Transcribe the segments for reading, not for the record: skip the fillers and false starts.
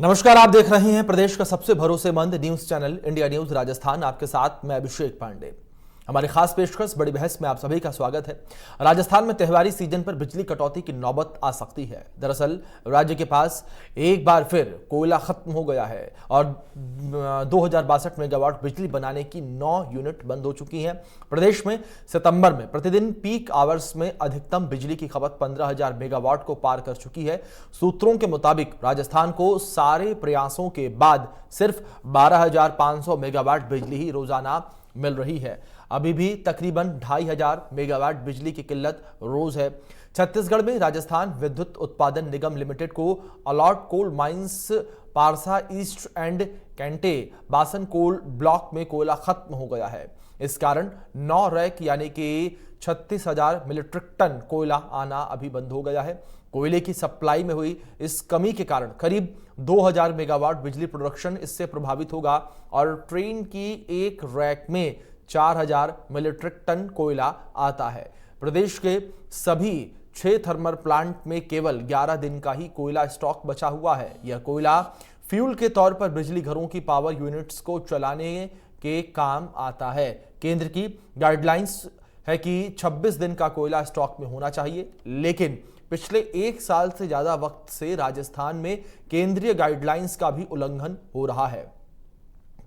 नमस्कार, आप देख रहे हैं प्रदेश का सबसे भरोसेमंद news channel India news Rajasthan. आपके साथ मैं अभिषेक पांडे। हमारी खास पेशकश बड़ी बहस में आप सभी का स्वागत है। राजस्थान में त्योहारी सीजन पर बिजली कटौती की नौबत आ सकती है। दरअसल राज्य के पास एक बार फिर कोयला खत्म हो गया है और 2062 मेगावाट बिजली बनाने की 9 यूनिट बंद हो चुकी हैं। प्रदेश में सितंबर में प्रतिदिन पीक आवर्स में अधिकतम बिजली की खपत 15,000 मेगावाट को पार कर चुकी है। सूत्रों के मुताबिक राजस्थान को सारे प्रयासों के बाद सिर्फ 12,500 मेगावाट बिजली ही रोजाना मिल रही है। अभी भी तकरीबन 2,500 मेगावाट बिजली की किल्लत रोज है। छत्तीसगढ़ में राजस्थान विद्युत उत्पादन निगम लिमिटेड को allot coal mines Parsa east and Kente Basan coal block में कोयला खत्म हो गया है। इस कारण 9 रैक यानी कि 36,000 मीट्रिक टन कोयला आना अभी बंद हो गया है। कोयले की सप्लाई में हुई इस कमी के कारण करीब 2,000 मेगावाट बिजली प्रोडक्शन इससे प्रभावित होगा और ट्रेन की एक रैक में 4,000 मीट्रिक टन कोयला आता है। प्रदेश के सभी 6 थर्मल प्लांट में केवल 11 दिन का ही कोयला स्टॉक बचा हुआ है। यह कोयला फ्यूल के तौर पर बिजली घरों की पावर यूनिट्स को चलाने के काम आता है। केंद्र की गाइडलाइंस है कि 26 दिन का कोयला स्टॉक में होना चाहिए, लेकिन पिछले 1 साल से ज्यादा वक्त से राजस्थान में केंद्रीय गाइडलाइंस का भी उल्लंघन हो रहा है।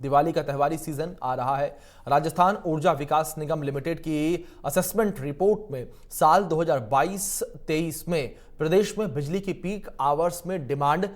दिवाली का त्योहारी सीजन आ रहा है। राजस्थान ऊर्जा विकास निगम लिमिटेड की असेसमेंट रिपोर्ट में साल 2022-23 में प्रदेश में बिजली की पीक आवर्स में डिमांड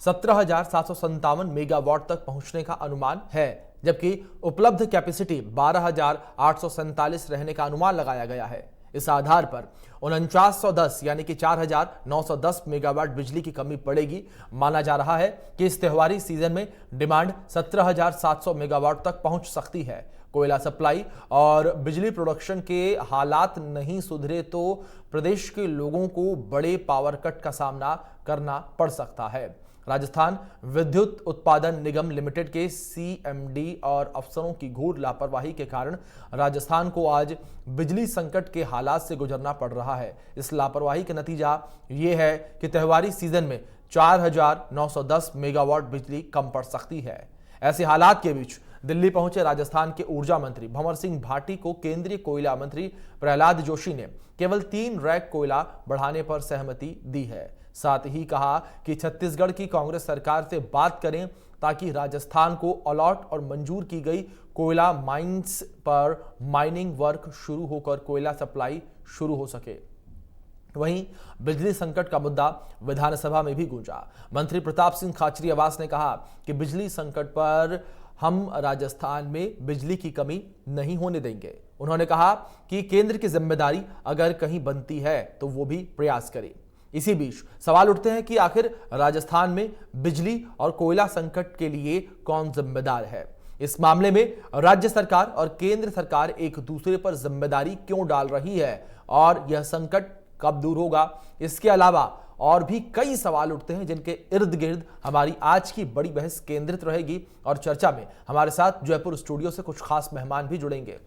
17,757 मेगावाट तक पहुंचने का अनुमान है, जबकि उपलब्ध कैपेसिटी 12,847 रहने का अनुमान लगाया गया है। इस आधार पर 4910 यानी कि 4,910 मेगावाट बिजली की कमी पड़ेगी। माना जा रहा है कि इस त्योहारी सीजन में डिमांड 17,700 मेगावाट तक पहुंच सकती है। कोयला सप्लाई और बिजली प्रोडक्शन के हालात नहीं सुधरे तो प्रदेश के लोगों को बड़े पावर कट का सामना करना पड़ सकता है। राजस्थान विद्युत उत्पादन निगम लिमिटेड के सीएमडी और अफसरों की घोर लापरवाही के कारण राजस्थान को आज बिजली संकट के हालात से गुजरना पड़ रहा है। इस लापरवाही का नतीजा ये है कि त्योहारी सीजन में 4,910 मेगावाट बिजली कम पड़ सकती है। ऐसे हालात के बीच दिल्ली पहुंचे राजस्थान के ऊर्जा मंत्री भंवर सिंह भाटी को केंद्रीय कोयला मंत्री प्रहलाद जोशी ने केवल 3 रैक कोयला बढ़ाने पर सहमति दी है। साथ ही कहा कि छत्तीसगढ़ की कांग्रेस सरकार से बात करें ताकि राजस्थान को अलॉट और मंजूर की गई कोयला माइंस पर माइनिंग वर्क शुरू होकर कोयला सप्लाई शुरू हो सके। वहीं बिजली संकट का मुद्दा विधानसभा में भी गूंजा। मंत्री प्रताप सिंह खाचरियावास ने कहा कि बिजली संकट पर हम राजस्थान में बिजली की कमी नहीं होने देंगे। उन्होंने कहा कि केंद्र की जिम्मेदारी अगर कहीं बनती है तो वो भी प्रयास करे। इसी बीच सवाल उठते हैं कि आखिर राजस्थान में बिजली और कोयला संकट के लिए कौन जिम्मेदार है। इस मामले में राज्य सरकार और केंद्र सरकार एक दूसरे पर जिम्मेदारी क्यों डाल रही है और यह संकट कब दूर होगा। इसके अलावा और भी कई सवाल उठते हैं जिनके इर्द गिर्द हमारी आज की बड़ी बहस केंद्रित रहेगी और चर्चा में हमारे साथ जयपुर स्टूडियो से कुछ खास मेहमान भी जुड़ेंगे।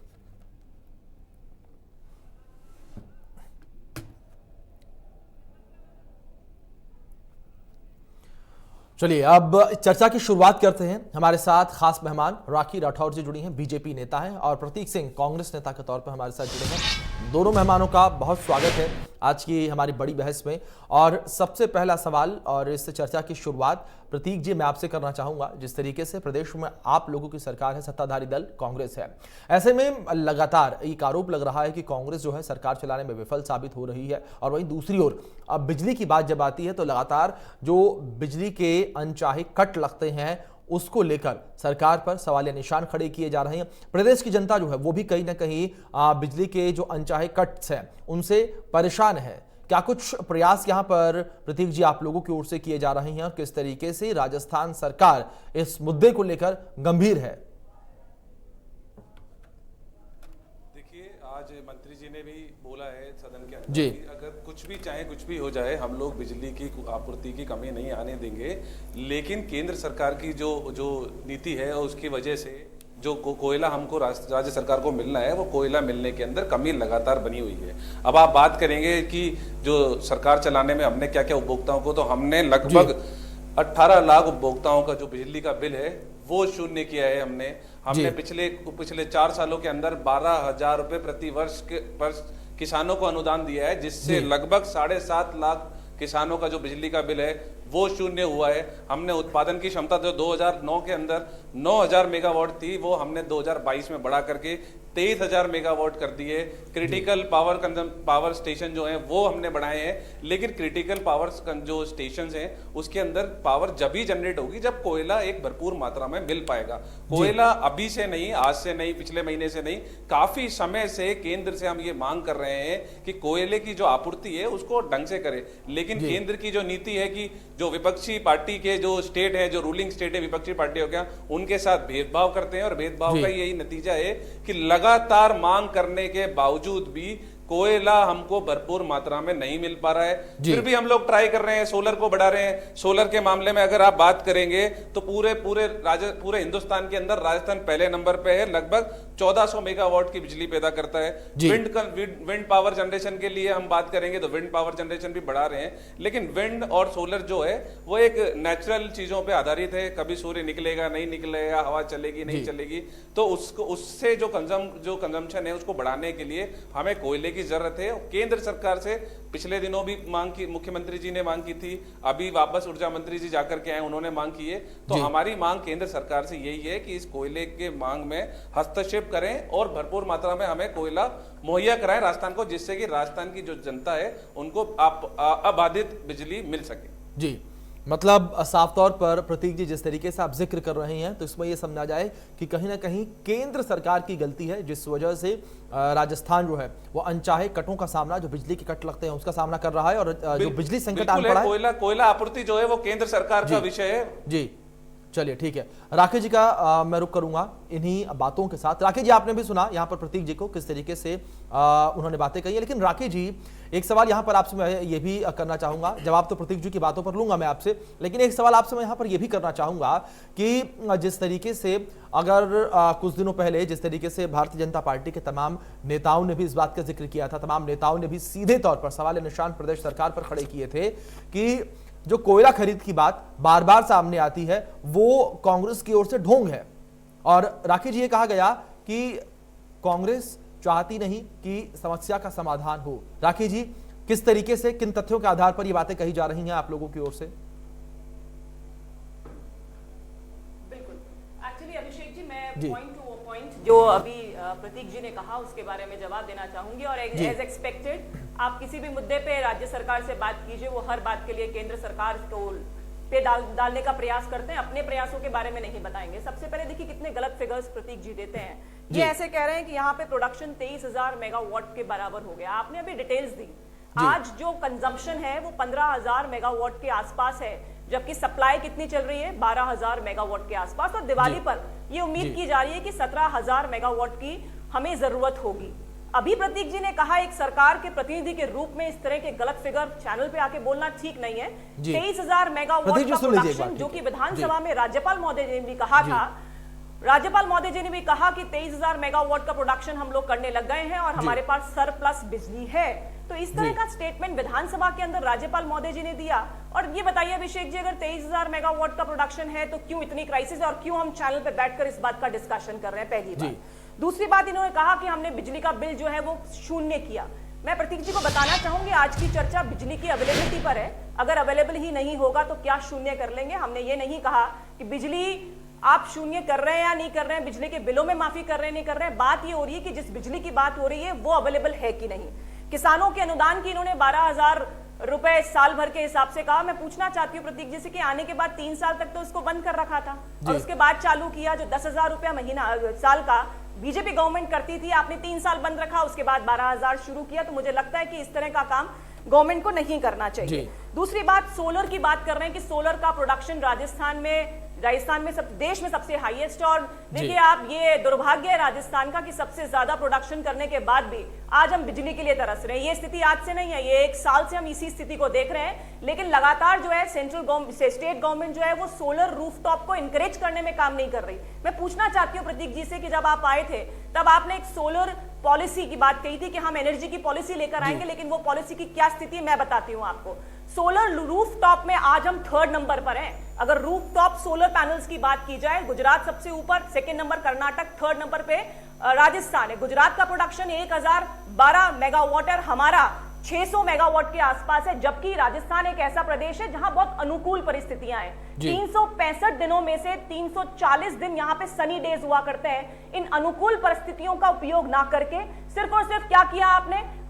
चलिए अब चर्चा की शुरुआत करते हैं। हमारे साथ खास मेहमान राखी राठौर जी जुड़ी हैं, बीजेपी नेता हैं, और प्रतीक सिंह कांग्रेस नेता के तौर पर हमारे साथ जुड़े हैं। दोनों मेहमानों का बहुत स्वागत है आज की हमारी बड़ी बहस में। और सबसे पहला सवाल और इस चर्चा की शुरुआत प्रतीक जी मैं आपसे करना चाहूंगा। जिस तरीके से प्रदेश में आप लोगों की सरकार है, सत्ताधारी दल कांग्रेस है, ऐसे में लगातार एक आरोप लग रहा है कि कांग्रेस जो है सरकार चलाने में विफल साबित हो रही है। और वहीं दूसरी ओर अब बिजली की बात जब आती है तो लगातार जो बिजली के अनचाहे कट लगते हैं उसको लेकर सरकार पर सवालिया निशान खड़े किए जा रहे हैं। प्रदेश की जनता जो है वो भी कहीं ना कहीं बिजली के जो अनचाहे कट्स हैं उनसे परेशान है। क्या कुछ प्रयास यहां पर प्रतीक जी आप लोगों की ओर से किए जा रहे हैं और किस तरीके से राजस्थान सरकार इस मुद्दे को लेकर गंभीर है? देखिए, आज मंत्री जी ने भी बोला है सदन के अंदर जी, कि अगर कुछ भी चाहे कुछ भी हो जाए हम लोग बिजली की आपूर्ति की कमी नहीं आने देंगे। लेकिन केंद्र सरकार की जो नीति है उसकी वजह से जो कोयला हमको राज्य सरकार को मिलना है वो कोयला मिलने के अंदर कमी लगातार बनी हुई है। अब आप बात करेंगे कि जो सरकार चलाने में हमने क्या क्या उपभोक्ताओं को, तो हमने लगभग 18 लाख उपभोक्ताओं का जो बिजली का बिल है वो शून्य किया है हमने पिछले 4 सालों के अंदर 12,000 रुपए प्रति वर्ष पर किसानों को अनुदान दिया है, जिससे लगभग 7.5 लाख किसानों का जो बिजली का बिल है वो शून्य हुआ है। हमने उत्पादन की क्षमता जो 2009 के अंदर 9,000 मेगावाट थी वो हमने 2022 में बढ़ा करके 23,000 मेगावाट कर दिए। क्रिटिकल पावर स्टेशन जो हैं वो हमने बढ़ाए हैं, लेकिन क्रिटिकल पावर जो स्टेशन हैं उसके अंदर पावर जब ही जनरेट होगी जब कोयला एक भरपूर मात्रा में मिल पाएगा। कोयला अभी से नहीं, आज से नहीं, पिछले महीने से नहीं, काफी समय से केंद्र से हम ये मांग कर रहे हैं कि कोयले की जो आपूर्ति है उसको ढंग से करे, लेकिन केंद्र की जो नीति है कि जो विपक्षी पार्टी के जो स्टेट है, जो रूलिंग स्टेट है विपक्षी पार्टी हो गया, उनके साथ भेदभाव करते हैं और भेदभाव का यही नतीजा है कि लगातार मांग करने के बावजूद भी कोयला हमको भरपूर मात्रा में नहीं मिल पा रहा है। फिर भी हम लोग ट्राई कर रहे हैं, सोलर को बढ़ा रहे हैं। सोलर के मामले में अगर आप बात करेंगे तो पूरे हिंदुस्तान के अंदर राजस्थान पहले नंबर पे है, लगभग 1400 मेगावाट की बिजली पैदा करता है। विंड पावर जनरेशन के लिए हम बात करेंगे तो विंड पावर जनरेशन भी बढ़ा रहे हैं, लेकिन विंड और सोलर जो है वो एक नेचुरल चीजों पे आधारित है। कभी सूर्य निकलेगा, नहीं निकलेगा, हवा चलेगी, नहीं चलेगी, तो उससे जो कंजम्पशन है उसको बढ़ाने के लिए हमें कोयले की जरूरत है। केंद्र सरकार से पिछले दिनों भी मांग की, मुख्यमंत्री जी ने मांग की थी, अभी वापस ऊर्जा मंत्री जी जाकर के आए, उन्होंने मांग की है। तो हमारी मांग केंद्र सरकार से यही है कि इस कोयले के मांग में हस्तक्षेप करें और भरपूर मात्रा में हमें कोयला मुहैया कराएं राजस्थान को, जिससे कि राजस्थान की जो जनता है उनको अबाधित बिजली मिल सके। जी, मतलब साफ तौर पर प्रतीक जी जिस तरीके से आप जिक्र कर रहे हैं तो इसमें यह समझा जाए कि कहीं ना कहीं केंद्र सरकार की गलती है, जिस वजह से राजस्थान जो है वो अनचाहे कटों का सामना, जो बिजली के कट लगते हैं उसका सामना कर रहा है, और जो बिजली संकट आन पड़ा है, कोयला आपूर्ति जो है वो केंद्र सरकार का विषय है। जी चलिए ठीक है, राकेश जी का मैं रुक करूंगा इन्हीं बातों के साथ। राकेश जी, आपने भी सुना यहाँ पर प्रतीक जी को किस तरीके से उन्होंने बातें कही है, लेकिन राकेश जी एक सवाल यहाँ पर आपसे मैं ये भी करना चाहूंगा, जवाब तो प्रतीक जी की बातों पर लूंगा मैं आपसे, लेकिन एक सवाल आपसे मैं यहाँ पर ये भी करना चाहूंगा कि जिस तरीके से अगर कुछ दिनों पहले जिस तरीके से भारतीय जनता पार्टी के तमाम नेताओं ने भी इस बात का जिक्र किया था, तमाम नेताओं ने भी सीधे तौर पर सवाल निशान प्रदेश सरकार पर खड़े किए थे कि जो कोयला खरीद की बात बार बार सामने आती है वो कांग्रेस की ओर से ढोंग है, और राकेश जी ये कहा गया कि कांग्रेस चाहती नहीं कि समस्या का समाधान हो। राकेश जी, किस तरीके से, किन तथ्यों के आधार पर ये बातें कही जा रही हैं आप लोगों की ओर से? बिल्कुल, एक्चुअली अभिषेक जी, मैं पॉइंट टू पॉइंट जो अभी प्रतीक जी ने कहा उसके बारे में जवाब देना चाहूंगी। और एज एक्सपेक्टेड आप किसी भी मुद्दे पे राज्य सरकार से बात कीजिए, वो हर बात के लिए केंद्र सरकार को पे डालने का प्रयास करते हैं, अपने प्रयासों के बारे में नहीं बताएंगे। सबसे पहले देखिए कितने गलत फिगर्स प्रतीक जी देते हैं। ये ऐसे कह रहे हैं कि यहाँ पे प्रोडक्शन 23,000 मेगावाट के बराबर हो गया। आपने अभी डिटेल्स दी, आज जो कंजम्पशन है वो 15,000 मेगावाट के आसपास है, जबकि सप्लाई कितनी चल रही है 12,000 मेगावाट के आसपास। और दिवाली पर ये उम्मीद की जा रही है कि 17,000 मेगावाट की हमें जरूरत होगी। अभी प्रतीक जी ने कहा एक सरकार के प्रतिनिधि के रूप में इस तरह के गलत फिगर चैनल पे आके बोलना ठीक नहीं है। 23,000 मेगावाट का प्रोडक्शन जो कि विधानसभा में राज्यपाल महोदय ने भी कहा था, राज्यपाल महोदय जी ने भी कहा कि 23,000 मेगावाट का प्रोडक्शन हम लोग करने लग गए हैं और हमारे पास सरप्लस बिजली है। तो इस तरह का स्टेटमेंट विधानसभा के अंदर राज्यपाल महोदय जी ने दिया। और ये बताइए अभिषेक जी, अगर 23,000 मेगावाट का प्रोडक्शन है तो क्यों इतनी क्राइसिस है और क्यों हम चैनल पे बैठकर इस बात का डिस्कशन कर रहे हैं? पहली बात। दूसरी बात, इन्होंने कहा कि हमने बिजली का बिल जो है वो शून्य किया। मैं प्रतीक जी को बताना चाहूंगी आज की चर्चा बिजली की अवेलेबिलिटी पर है। अगर अवेलेबल ही नहीं होगा तो क्या शून्य कर लेंगे? हमने ये नहीं कहा कि बिजली आप शून्य कर रहे हैं या नहीं कर रहे हैं, बिजली के बिलों में माफी कर रहे हैं नहीं कर रहे हैं। बात ये हो रही है कि जिस बिजली की बात हो रही है वो अवेलेबल है कि नहीं। किसानों के अनुदान की इन्होंने 12,000 रुपए साल भर के हिसाब से कहा। मैं पूछना चाहती हूँ प्रतीक जी से कि आने के बाद 3 साल तक तो इसको बंद कर रखा था और उसके बाद चालू किया। जो 10,000 रुपया महीना साल का बीजेपी गवर्नमेंट करती थी, आपने 3 साल बंद रखा, उसके बाद 12,000 शुरू किया। तो मुझे लगता है कि इस तरह का काम गवर्नमेंट को नहीं करना चाहिए। दूसरी बात, सोलर की बात कर रहे हैं कि सोलर का प्रोडक्शन राजस्थान में देश में सबसे हाईएस्ट। और देखिए आप, ये दुर्भाग्य है राजस्थान का कि सबसे ज्यादा प्रोडक्शन करने के बाद भी आज हम बिजली के लिए तरस रहे हैं। ये स्थिति आज से नहीं है, ये 1 साल से हम इसी स्थिति को देख रहे हैं। लेकिन लगातार जो है स्टेट गवर्नमेंट जो है वो सोलर रूफटॉप को इंकरेज करने में काम नहीं कर रही। मैं पूछना चाहती हूँ प्रतीक जी से कि जब आप आए थे तब आपने एक सोलर पॉलिसी की बात कही थी कि हम एनर्जी की पॉलिसी लेकर आएंगे, लेकिन वो पॉलिसी की क्या स्थिति है मैं बताती हूं आपको। सोलर रूफटॉप में आज हम 3rd नंबर पर हैं। अगर रूफटॉप सोलर पैनल्स की बात की जाए, गुजरात सबसे ऊपर, 2nd number Karnataka, 3rd number पे राजस्थान है। गुजरात का प्रोडक्शन 1012 मेगावाट और हमारा 600 मेगावाट के आसपास है, जबकि राजस्थान एक ऐसा प्रदेश है जहां बहुत अनुकूल परिस्थितियां हैं। 365 दिनों में से 340 दिन यहां पे सनी डेज हुआ करते हैं। इन अनुकूल परिस्थितियों का उपयोग ना करके सिर्फ और सिर्फ क्या किया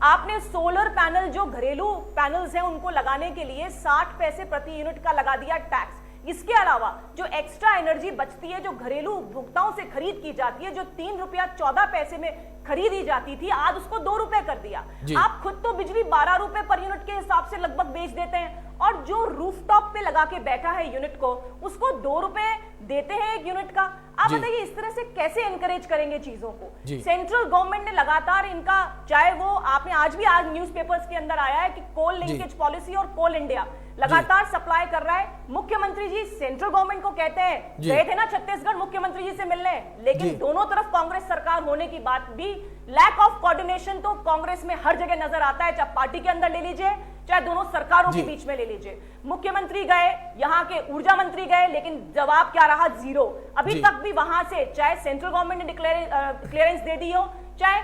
आपने सोलर पैनल, जो घरेलू पैनल्स हैं, उनको लगाने के लिए 60 पैसे प्रति यूनिट का लगा दिया टैक्स। इसके अलावा जो एक्स्ट्रा एनर्जी बचती है, जो घरेलू उपभोक्ताओं से खरीद की जाती है, जो 3 रुपया 14 पैसे में खरीदी जाती थी, आज उसको 2 रुपए कर दिया। आप खुद तो बिजली 12 रुपए पर यूनिट के हिसाब से लगभग बेच देते हैं, और जो रूफटॉप पे लगा के बैठा है यूनिट को, उसको 2 रुपए देते हैं एक यूनिट का। आप बताइए इस तरह से कैसे एनकरेज करेंगे चीजों को। सेंट्रल गवर्नमेंट ने लगातार इनका, चाहे वो आपने आज न्यूज़पेपर्स के अंदर आया है कि कोल लिंकेज पॉलिसी और कोल इंडिया लगातार सप्लाई कर रहा है। मुख्यमंत्री जी सेंट्रल गवर्नमेंट को कहते हैं, गए थे ना छत्तीसगढ़ मुख्यमंत्री जी से मिलने, लेकिन दोनों तरफ कांग्रेस सरकार होने की बात भी, लैक ऑफ कोऑर्डिनेशन तो कांग्रेस में हर जगह नजर आता है, चाहे पार्टी के अंदर ले लीजिए, चाहे दोनों सरकारों के बीच में ले लीजिए। मुख्यमंत्री गए, यहाँ के ऊर्जा मंत्री गए, लेकिन जवाब क्या रहा? जीरो। अभी तक भी वहां से चाहे सेंट्रल गवर्नमेंट ने क्लियरेंस दे दी हो, चाहे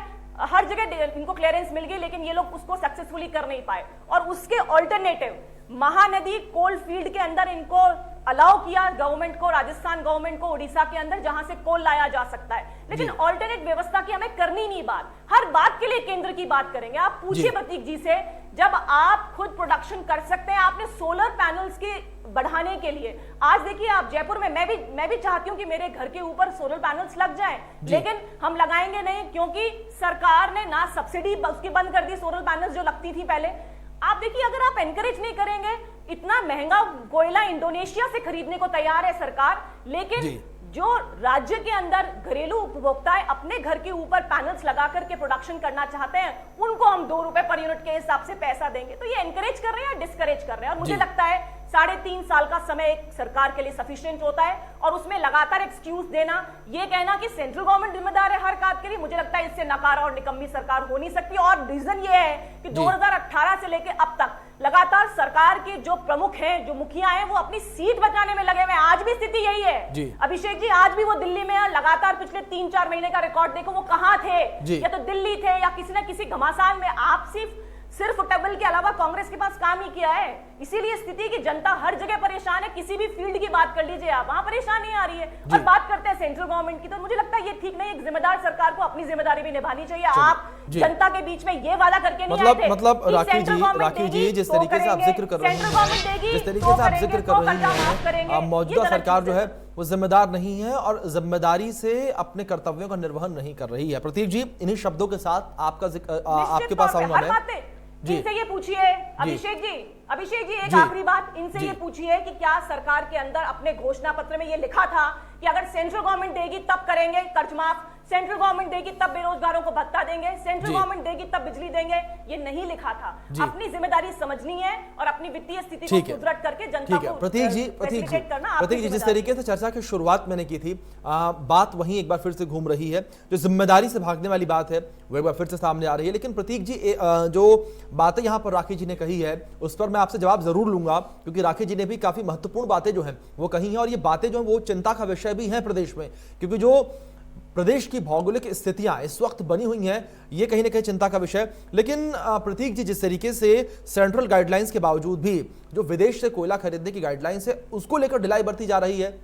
हर जगह इनको क्लियरेंस मिल गई, लेकिन ये लोग उसको सक्सेसफुली कर नहीं पाए। और उसके ऑल्टरनेटिव महानदी कोल फील्ड के अंदर इनको अलाउ किया गवर्नमेंट को, राजस्थान गवर्नमेंट को, उड़ीसा के अंदर, जहां से कोल लाया जा सकता है, लेकिन ऑल्टरनेट व्यवस्था की हमें करनी नहीं बात। हर बात के लिए केंद्र की बात करेंगे। आप पूछिए प्रतीक जी से, जब आप खुद प्रोडक्शन कर सकते हैं, आपने सोलर पैनल्स के बढ़ाने के लिए, आज देखिए आप जयपुर में, मैं भी चाहती हूं कि मेरे घर के ऊपर सोलर पैनल्स लग जाएं, लेकिन हम लगाएंगे नहीं, क्योंकि सरकार ने ना सब्सिडी उसकी बंद कर दी, सोलर पैनल्स जो लगती थी पहले। आप देखिए, अगर आप एनकरेज नहीं करेंगे, इतना महंगा कोयला इंडोनेशिया से खरीदने को तैयार है सरकार, लेकिन जो राज्य के अंदर घरेलू उपभोक्ता अपने घर के ऊपर पैनल्स लगा करके प्रोडक्शन करना चाहते हैं, उनको हम 2 रुपए पर यूनिट के हिसाब से पैसा देंगे। तो ये एनकरेज कर रहे हैं या डिस्करेज कर रहे हैं? और मुझे लगता है 3.5 साल का समय एक सरकार के लिए सफिशिएंट होता है, और उसमें लगातार एक्सक्यूज देना, ये कहना कि सेंट्रल गवर्नमेंट जिम्मेदार है हर काम के लिए, मुझे लगता है इससे नकारा और निकम्मी सरकार हो नहीं सकती। और रीजन ये है कि 2018 से लेकर अब तक लगातार सरकार के जो प्रमुख हैं, जो मुखिया हैं, वो अपनी सीट बचाने में लगे हुए हैं। आज भी स्थिति यही है अभिषेक जी, आज भी वो दिल्ली में है, लगातार पिछले 3-4 महीने का रिकॉर्ड देखो, वो कहां थे, या तो दिल्ली थे या किसी न किसी घमासान में। आप सिर्फ टेबल के अलावा कांग्रेस के पास काम ही किया है, इसीलिए स्थिति की जनता हर जगह परेशान है। किसी भी फील्ड की बात कर लीजिए आप, वहां परेशानी आ रही है। और बात करते हैं सेंट्रल गवर्नमेंट की, तो मुझे लगता है ये ठीक नहीं। एक जिम्मेदार सरकार को अपनी जिम्मेदारी भी निभानी चाहिए। आप जनता के बीच में ये वादा करके नहीं आए थे। मतलब राखी जी, जिस तरीके से आप जिक्र कर रहे हैं, जिस तरीके से आप जिक्र कर रही हैं, मौजूदा सरकार जो है वो जिम्मेदार नहीं है और जिम्मेदारी से अपने कर्तव्यों का निर्वहन नहीं कर रही है। प्रतीक जी, इन्हीं शब्दों के साथ आपके पास आऊंगा मैं। इनसे ये पूछिए अभिषेक जी एक आखिरी बात, इनसे ये पूछिए कि क्या सरकार के अंदर अपने घोषणा पत्र में ये लिखा था कि अगर सेंट्रल गवर्नमेंट देगी तब करेंगे कर्ज माफ, सेंट्रल गवर्नमेंट देगी तब बेरोजगारों को भत्ता देंगे, सेंट्रल गवर्नमेंट देगी तब बिजली देंगे? ये नहीं लिखा था। अपनी जिम्मेदारी समझनी है और अपनी वित्तीय स्थिति को सुदृढ़ करके जनता को प्रतीक जी जिस तरीके से चर्चा की शुरुआत मैंने की थी, बात वहीं एक बार फिर से घूम रही है। जो जिम्मेदारी से भागने वाली बात है वो एक बार फिर से सामने आ रही है। लेकिन प्रतीक जी, जो बातें यहाँ पर राखी जी ने कही है उस पर मैं आपसे जवाब जरूर लूंगा, क्योंकि राखी जी ने भी काफी महत्वपूर्ण बातें जो हैं वो कही हैं, और ये बातें जो है वो चिंता का विषय भी है प्रदेश में, क्योंकि जो प्रदेश की भौगोलिक स्थितियां इस वक्त बनी हुई हैं ये कहीं ना कहीं चिंता का विषय। लेकिन प्रतीक जी, जिस तरीके से सेंट्रल गाइडलाइंस के बावजूद भी जो विदेश से कोयला खरीदने की गाइडलाइंस है उसको लेकर ढिलाई बरती जा रही है।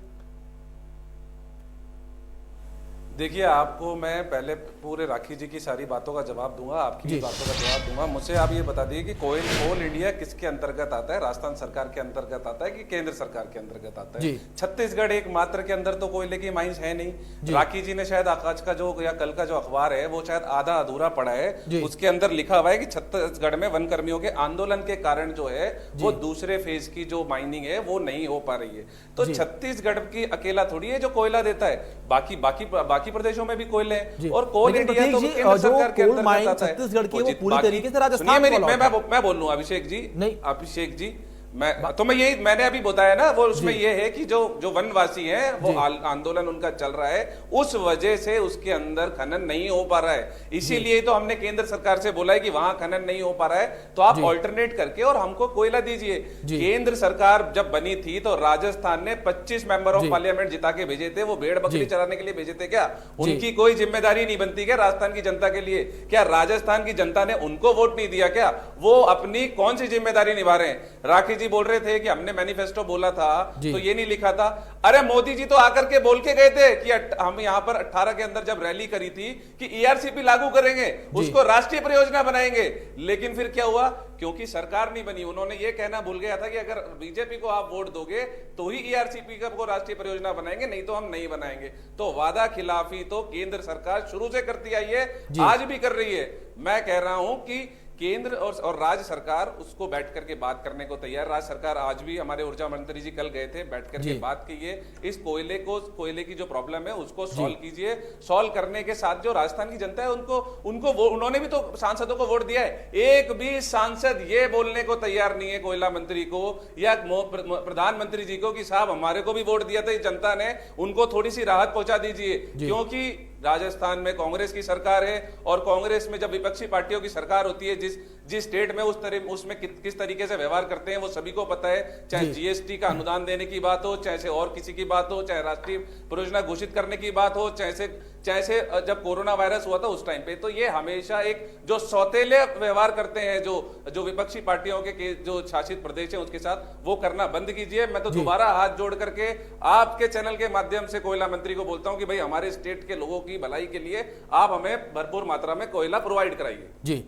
देखिए, आपको मैं पहले पूरे राखी जी की सारी बातों का जवाब दूंगा, आपकी भी बातों का जवाब दूंगा। मुझसे आप ये बता दीजिए कि कोल इंडिया किसके अंतर्गत आता है? राजस्थान सरकार के अंतर्गत आता है कि केंद्र सरकार के अंतर्गत आता है? छत्तीसगढ़ एक मात्र के अंदर तो कोयले की माइंस है नहीं। राखी जी ने शायद आज का जो या कल का जो अखबार है वो शायद आधा अधूरा पड़ा है, उसके अंदर लिखा हुआ है कि छत्तीसगढ़ में वन कर्मियों के आंदोलन के कारण जो है वो दूसरे फेज की जो माइनिंग है वो नहीं हो पा रही है। तो छत्तीसगढ़ की अकेला थोड़ी है जो कोयला देता है, बाकी प्रदेशों में भी कोयले हैं। और कोल इंडिया तो केंद्र सरकार के अंतर्गत आता है। छत्तीसगढ़ की वो पूरी तरीके से राजस्थान मैं बोल लूं अभिषेक जी, मैंने अभी बताया ना, वो उसमें ये है कि जो वनवासी हैं वो आंदोलन उनका चल रहा है, उस वजह से उसके अंदर खनन नहीं हो पा रहा है। इसीलिए तो हमने केंद्र सरकार से बोला है कि वहां खनन नहीं हो पा रहा है तो आप ऑल्टरनेट करके और हमको कोयला दीजिए। केंद्र सरकार जब बनी थी तो राजस्थान ने 25 मेंबर ऑफ पार्लियामेंट जिता के भेजे थे, वो भेड़ बकरी चराने के लिए भेजे थे क्या? उनकी कोई जिम्मेदारी नहीं बनती क्या राजस्थान की जनता के लिए? क्या राजस्थान की जनता ने उनको वोट नहीं दिया क्या? वो अपनी कौन सी जिम्मेदारी निभा रहे हैं? राखी जी बोल रहे थे कि हमने मैनिफेस्टो बोला था तो ये नहीं लिखा था। अरे मोदी जी तो आकर के बोल के गए थे कि हम यहां पर 18 के अंदर जब रैली करी थी कि ईआरसीपी लागू करेंगे, उसको राष्ट्रीय परियोजना बनाएंगे। लेकिन फिर क्या हुआ? क्योंकि सरकार नहीं बनी, उन्होंने ये कहना भूल गया था कि अगर बीजेपी को आप वोट दोगे तो ही ईआरसीपी को राष्ट्रीय परियोजना बनाएंगे, नहीं तो हम नहीं बनाएंगे। तो वादा खिलाफी तो केंद्र सरकार शुरू से करती आई है, आज भी कर रही है। मैं कह रहा हूं कि केंद्र और राज्य सरकार उसको बैठ करके बात करने को तैयार। राज्य सरकार आज भी, हमारे ऊर्जा मंत्री जी कल गए थे, बैठ करके बात कीजिए, इस कोयले की जो प्रॉब्लम है उसको सॉल्व कीजिए। सॉल्व करने के साथ जो राजस्थान की जनता है उनको उन्होंने भी तो सांसदों को वोट दिया है। एक भी सांसद ये बोलने को तैयार नहीं है कोयला मंत्री को या प्रधानमंत्री जी को कि साहब हमारे को भी वोट दिया था इस जनता ने, उनको थोड़ी सी राहत पहुंचा दीजिए। क्योंकि राजस्थान में कांग्रेस की सरकार है और कांग्रेस में जब विपक्षी पार्टियों की सरकार होती है, जिस स्टेट में उसमें किस तरीके से व्यवहार करते हैं वो सभी को पता है। चाहे जीएसटी का अनुदान देने की बात हो, चाहे से और किसी की बात हो, चाहे राष्ट्रीय परियोजना घोषित करने की बात हो, चाहे से जब कोरोना वायरस हुआ था उस टाइम पे, तो ये हमेशा एक जो सौतेले व्यवहार करते हैं जो विपक्षी पार्टियों के जो शासित प्रदेश है उसके साथ, वो करना बंद कीजिए। मैं तो दोबारा हाथ जोड़ करके आपके चैनल के माध्यम से कोयला मंत्री को बोलता हूं कि भाई हमारे स्टेट के लोगों की भलाई के लिए आप हमें भरपूर मात्रा में कोयला प्रोवाइड कराइए। जी,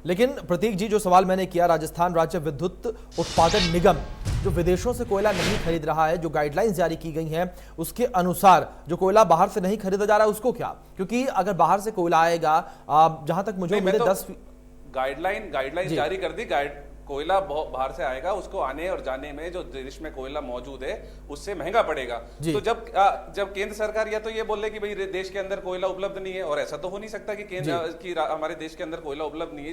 लेकिन प्रतीक जी, जो सवाल मैंने किया, राजस्थान राज्य विद्युत उत्पादन निगम जो विदेशों से कोयला नहीं खरीद रहा है, जो गाइडलाइंस जारी की गई हैं उसके अनुसार जो कोयला बाहर से नहीं खरीदा जा रहा है उसको क्या? क्योंकि अगर बाहर से कोयला आएगा, जहां तक मुझे मेरे 10 गाइडलाइन जारी कर दी, कोयला बाहर से आएगा, उसको आने और जाने में जो देश में कोयला मौजूद है उससे महंगा पड़ेगा। तो जब केंद्र सरकार या तो ये बोले कि भाई देश के अंदर कोयला उपलब्ध नहीं है, और ऐसा तो हो नहीं सकता कि हमारे देश के अंदर कोयला उपलब्ध नहीं है।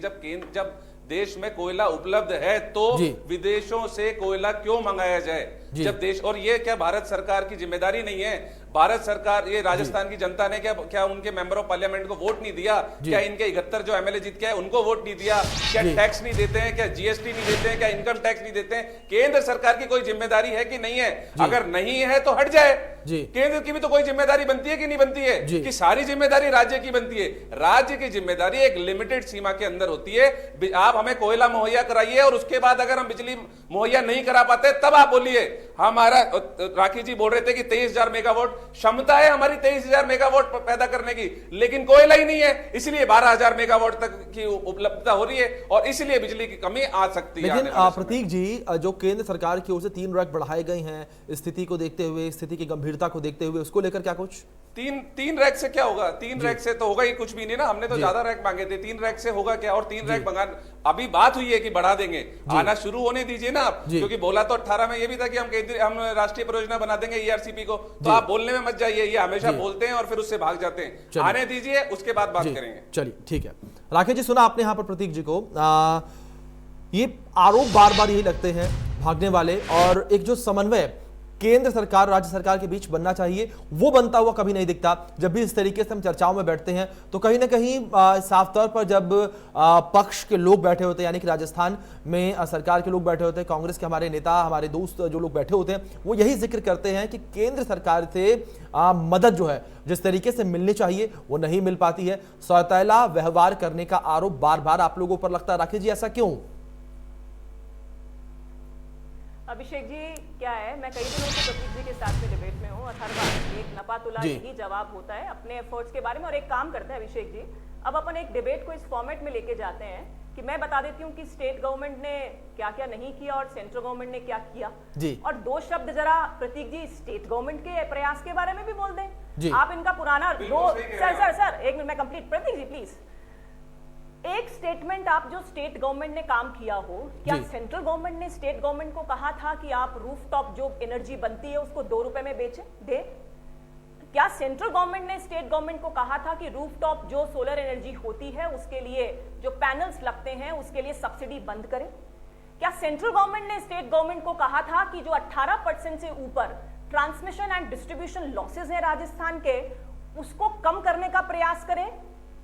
जब देश में कोयला उपलब्ध है तो विदेशों से कोयला क्यों मंगाया जाए? जब देश, और ये क्या भारत सरकार की जिम्मेदारी नहीं है? भारत सरकार, ये राजस्थान की जनता ने क्या उनके मेंबर ऑफ पार्लियामेंट को वोट नहीं दिया? क्या इनके 71 जो एमएलए जीत के आए उनको वोट नहीं दिया? क्या टैक्स नहीं देते हैं? क्या जीएसटी नहीं देते हैं? क्या इनकम टैक्स नहीं देते हैं? केंद्र सरकार की कोई जिम्मेदारी है कि नहीं है? अगर नहीं है तो हट जाए। केंद्र की भी तो कोई जिम्मेदारी बनती है कि नहीं बनती है? कि सारी जिम्मेदारी राज्य की बनती है? राज्य की जिम्मेदारी एक लिमिटेड सीमा के अंदर होती है। आप हमें कोयला मुहैया कराइए और उसके बाद अगर हम बिजली मुहैया नहीं करा पाते तब आप बोलिए। हमारा राखी जी बोल रहे थे कि 23,000 मेगावाट क्षमता है हमारी, 23,000 मेगावाट पैदा करने की, लेकिन कोयला ही नहीं है, इसलिए 12,000 मेगावाट तक की उपलब्धता हो रही है और इसलिए बिजली की कमी आ सकती है। लेकिन प्रतीक जी, जो केंद्र सरकार की ओर से 3 रैक बढ़ाए गए हैं, स्थिति को देखते हुए, स्थिति की गंभीरता को देखते हुए, उसको लेकर क्या कुछ? तीन रैक से क्या होगा? 3 रैक से तो होगा ही कुछ भी नहीं ना। हमने तो ज्यादा रैक मांगे थे, 3 रैक से होगा क्या? और 3 रैक मंगा, अभी बात हुई है कि बढ़ा देंगे, आना शुरू होने दीजिए ना आप। क्योंकि बोला तो 18 में ये भी था कि हम राष्ट्रीय परियोजना बना देंगे ईआरसीपी को, तो आप बोलने में मत जाइए, ये हमेशा बोलते हैं और फिर उससे भाग जाते हैं। आने दीजिए, उसके बाद बात करेंगे। चलिए ठीक है। राकेश जी, सुना आपने यहाँ पर प्रतीक जी को, ये आरोप बार बार यही लगते हैं भागने वाले, और एक जो समन्वय केंद्र सरकार राज्य सरकार के बीच बनना चाहिए वो बनता हुआ कभी नहीं दिखता। जब भी इस तरीके से हम चर्चाओं में बैठते हैं तो कहीं ना कहीं साफ तौर पर जब पक्ष के लोग बैठे होते हैं, यानी कि राजस्थान में सरकार के लोग बैठे होते हैं, कांग्रेस के हमारे नेता, हमारे दोस्त जो लोग बैठे होते हैं, वो यही जिक्र करते हैं कि केंद्र सरकार से मदद जो है जिस तरीके से मिलनी चाहिए वो नहीं मिल पाती है। सौतेला व्यवहार करने का आरोप बार बार आप लोगों पर लगता है। राकेश जी, ऐसा क्यों? अभिषेक जी, क्या है, मैं कई दिनों से प्रतीक जी के साथ में डिबेट में हूँ और हर बार एक नपातुला ही जवाब होता है अपने एफर्ट्स के बारे में। और एक काम करते हैं अभिषेक जी, अब अपन एक डिबेट को इस फॉर्मेट में लेके जाते हैं कि मैं बता देती हूँ कि स्टेट गवर्नमेंट ने क्या क्या नहीं किया और सेंट्रल गवर्नमेंट ने क्या किया जी। और 2 शब्द जरा प्रतीक जी स्टेट गवर्नमेंट के प्रयास के बारे में भी बोल दें। आप इनका पुराना सर 1 मिनट में कंप्लीट, प्रतीक जी प्लीज एक स्टेटमेंट आप जो स्टेट गवर्नमेंट ने काम किया हो, क्या सेंट्रल गवर्नमेंट ने स्टेट गवर्नमेंट को कहा था कि आप रूफटॉप जो एनर्जी बनती है उसको 2 रुपए में बेचें दे? क्या सेंट्रल गवर्नमेंट ने स्टेट गवर्नमेंट को कहा था कि रूफटॉप जो सोलर एनर्जी होती है उसके लिए जो पैनल्स लगते हैं उसके लिए सब्सिडी बंद करें? क्या सेंट्रल गवर्नमेंट ने स्टेट गवर्नमेंट को कहा था कि जो 18% से ऊपर ट्रांसमिशन एंड डिस्ट्रीब्यूशन लॉसेज हैं राजस्थान के, उसको कम करने का प्रयास करें?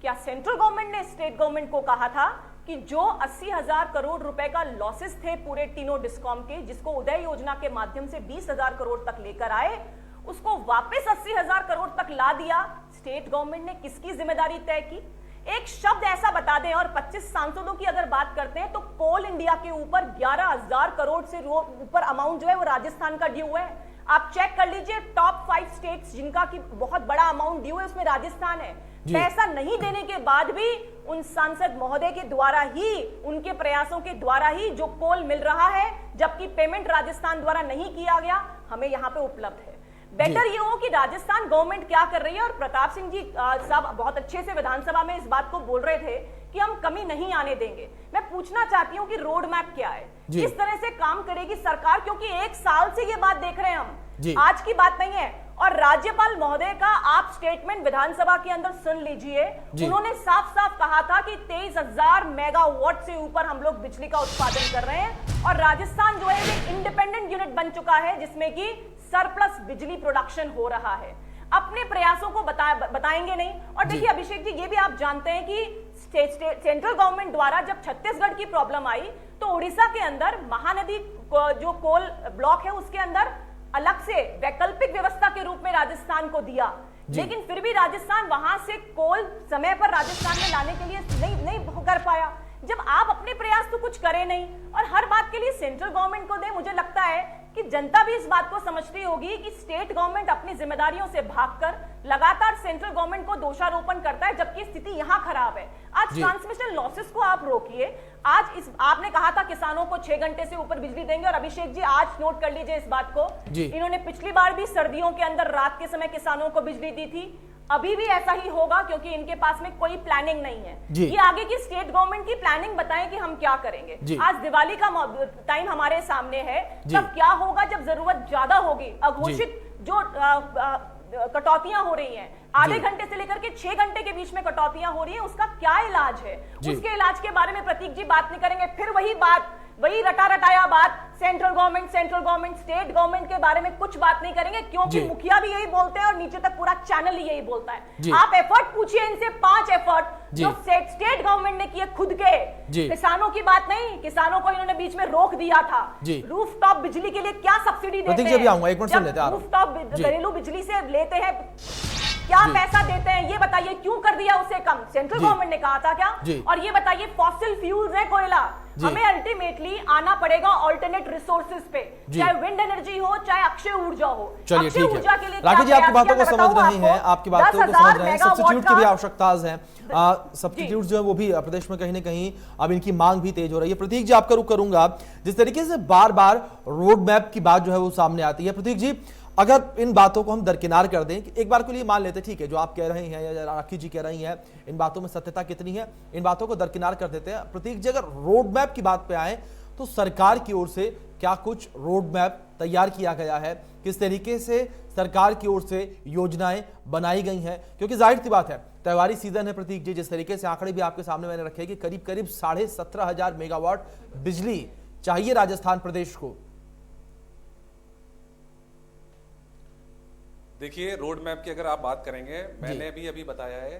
क्या सेंट्रल गवर्नमेंट ने स्टेट गवर्नमेंट को कहा था कि जो 80,000 करोड़ रुपए का लॉसेस थे पूरे तीनों डिस्कॉम के, जिसको उदय योजना के माध्यम से 20,000 करोड़ तक लेकर आए, उसको वापस 80,000 करोड़ तक ला दिया? स्टेट गवर्नमेंट ने किसकी जिम्मेदारी तय की? एक शब्द ऐसा बता दें। और 25 सांसदों की अगर बात करते हैं तो कोल इंडिया के ऊपर 11,000 करोड़ से ऊपर अमाउंट जो है वो राजस्थान का ड्यू है। आप चेक कर लीजिए, टॉप 5 स्टेट्स जिनका की बहुत बड़ा अमाउंट ड्यू है उसमें राजस्थान है। पैसा नहीं देने के बाद भी उन सांसद महोदय के द्वारा ही, उनके प्रयासों के द्वारा ही जो कोल मिल रहा है, जबकि पेमेंट राजस्थान द्वारा नहीं किया गया, हमें यहाँ पे उपलब्ध है। बेटर ये हो कि राजस्थान गवर्नमेंट क्या कर रही है। और प्रताप सिंह जी साहब बहुत अच्छे से विधानसभा में इस बात को बोल रहे थे कि हम कमी नहीं आने देंगे। मैं पूछना चाहती हूँ कि रोड मैप क्या है, किस तरह से काम करेगी सरकार, क्योंकि 1 साल से ये बात देख रहे हैं हम, आज की बात नहीं है। और राज्यपाल महोदय का आप स्टेटमेंट विधानसभा के अंदर सुन लीजिए। उन्होंने साफ साफ कहा था कि 23,000 मेगावाट से ऊपर हम लोग बिजली का उत्पादन कर रहे हैं और राजस्थान जो है एक इंडिपेंडेंट यूनिट बन चुका है जिसमें कि सरप्लस बिजली प्रोडक्शन हो रहा है। अपने प्रयासों को बताएंगे नहीं। और देखिए अभिषेक जी, ये भी आप जानते हैं कि सेंट्रल गवर्नमेंट द्वारा जब छत्तीसगढ़ की प्रॉब्लम आई तो उड़ीसा के अंदर महानदी जो कोल ब्लॉक है उसके अंदर अलग से वैकल्पिक व्यवस्था के रूप में राजस्थान को दिया, लेकिन फिर भी राजस्थान वहां से कोल समय पर राजस्थान में लाने के लिए नहीं कर पाया। जब आप अपने प्रयास तो कुछ करें नहीं और हर बात के लिए सेंट्रल गवर्नमेंट को दे, मुझे लगता है कि जनता भी इस बात को समझती होगी कि स्टेट गवर्नमेंट अपनी जिम्मेदारियों से भागकर लगातार सेंट्रल गवर्नमेंट को दोषारोपण करता है, जबकि स्थिति यहां खराब है। आज ट्रांसमिशन लॉसेस को आप रोकिए। आज आपने कहा था किसानों को 6 घंटे से ऊपर बिजली देंगे और अभिषेक जी आज नोट कर लीजिए इस बात को, इन्होंने पिछली बार भी सर्दियों के अंदर रात के समय किसानों को बिजली दी थी, अभी भी ऐसा ही होगा क्योंकि इनके पास में कोई प्लानिंग नहीं है। ये आगे की स्टेट गवर्नमेंट की प्लानिंग बताएं कि हम क्या करेंगे। आज दिवाली का टाइम हमारे सामने है, तब क्या होगा जब जरूरत ज्यादा होगी, अघोषित जो कटौतियां हो रही हैं, आधे घंटे से लेकर के 6 घंटे के बीच में कटौतियां हो रही हैं, उसका क्या इलाज है? उसके इलाज के बारे में प्रतीक जी बात नहीं करेंगे। फिर वही रटा रटाया बात, सेंट्रल गवर्नमेंट स्टेट गवर्नमेंट के बारे में कुछ बात नहीं करेंगे क्योंकि मुखिया भी यही बोलते हैं और नीचे तक पूरा चैनल ही यही बोलता है। आप एफर्ट पूछिए इनसे, 5 एफर्ट जो स्टेट गवर्नमेंट ने किए खुद के, किसानों की बात नहीं, किसानों को इन्होंने बीच में रोक दिया था। रूफटॉप बिजली के लिए क्या सब्सिडी देते हैं, रूफटॉप घरेलू बिजली से लेते हैं क्या पैसा देते हैं, ये बताइए क्यों कर दिया उसे कम? सेंट्रल गवर्नमेंट ने कहा था क्या? और ये बताइए फॉसिल फ्यूल्स है कोयला, हमें अल्टीमेटली आना पड़ेगा ऑल्टरनेट रिसोर्सेज पे, चाहे विंड एनर्जी हो चाहे अक्षय ऊर्जा हो। चलिए ठीक है राकेश जी, आपकी बातों को समझ रहे हैं, आपकी बातों को समझ रहे हैं। सब्स्टिट्यूट की भी आवश्यकता है, सब्स्टिट्यूट जो है वो भी प्रदेश में कहीं ना कहीं अब इनकी मांग भी तेज हो रही है। प्रतीक जी आपका रुख करूंगा, जिस तरीके से बार बार रोड मैप की बात जो है वो सामने आती है, प्रतीक जी अगर इन बातों को हम दरकिनार कर दें, एक बार के लिए मान लेते ठीक है जो आप कह रहे हैं या राखी जी कह रही हैं, इन बातों में सत्यता कितनी है, इन बातों को दरकिनार कर देते हैं। प्रतीक जी अगर रोड मैप की बात पे आए तो सरकार की ओर से क्या कुछ रोड मैप तैयार किया गया है, किस तरीके से सरकार की ओर से योजनाएं बनाई गई हैं? क्योंकि जाहिर सी बात है त्योहारी सीजन है प्रतीक जी, जिस तरीके से आंकड़े भी आपके सामने मैंने रखे कि करीब 17,500 मेगावाट बिजली चाहिए राजस्थान प्रदेश को। देखिए रोड मैप की अगर आप बात करेंगे, मैंने भी अभी बताया है,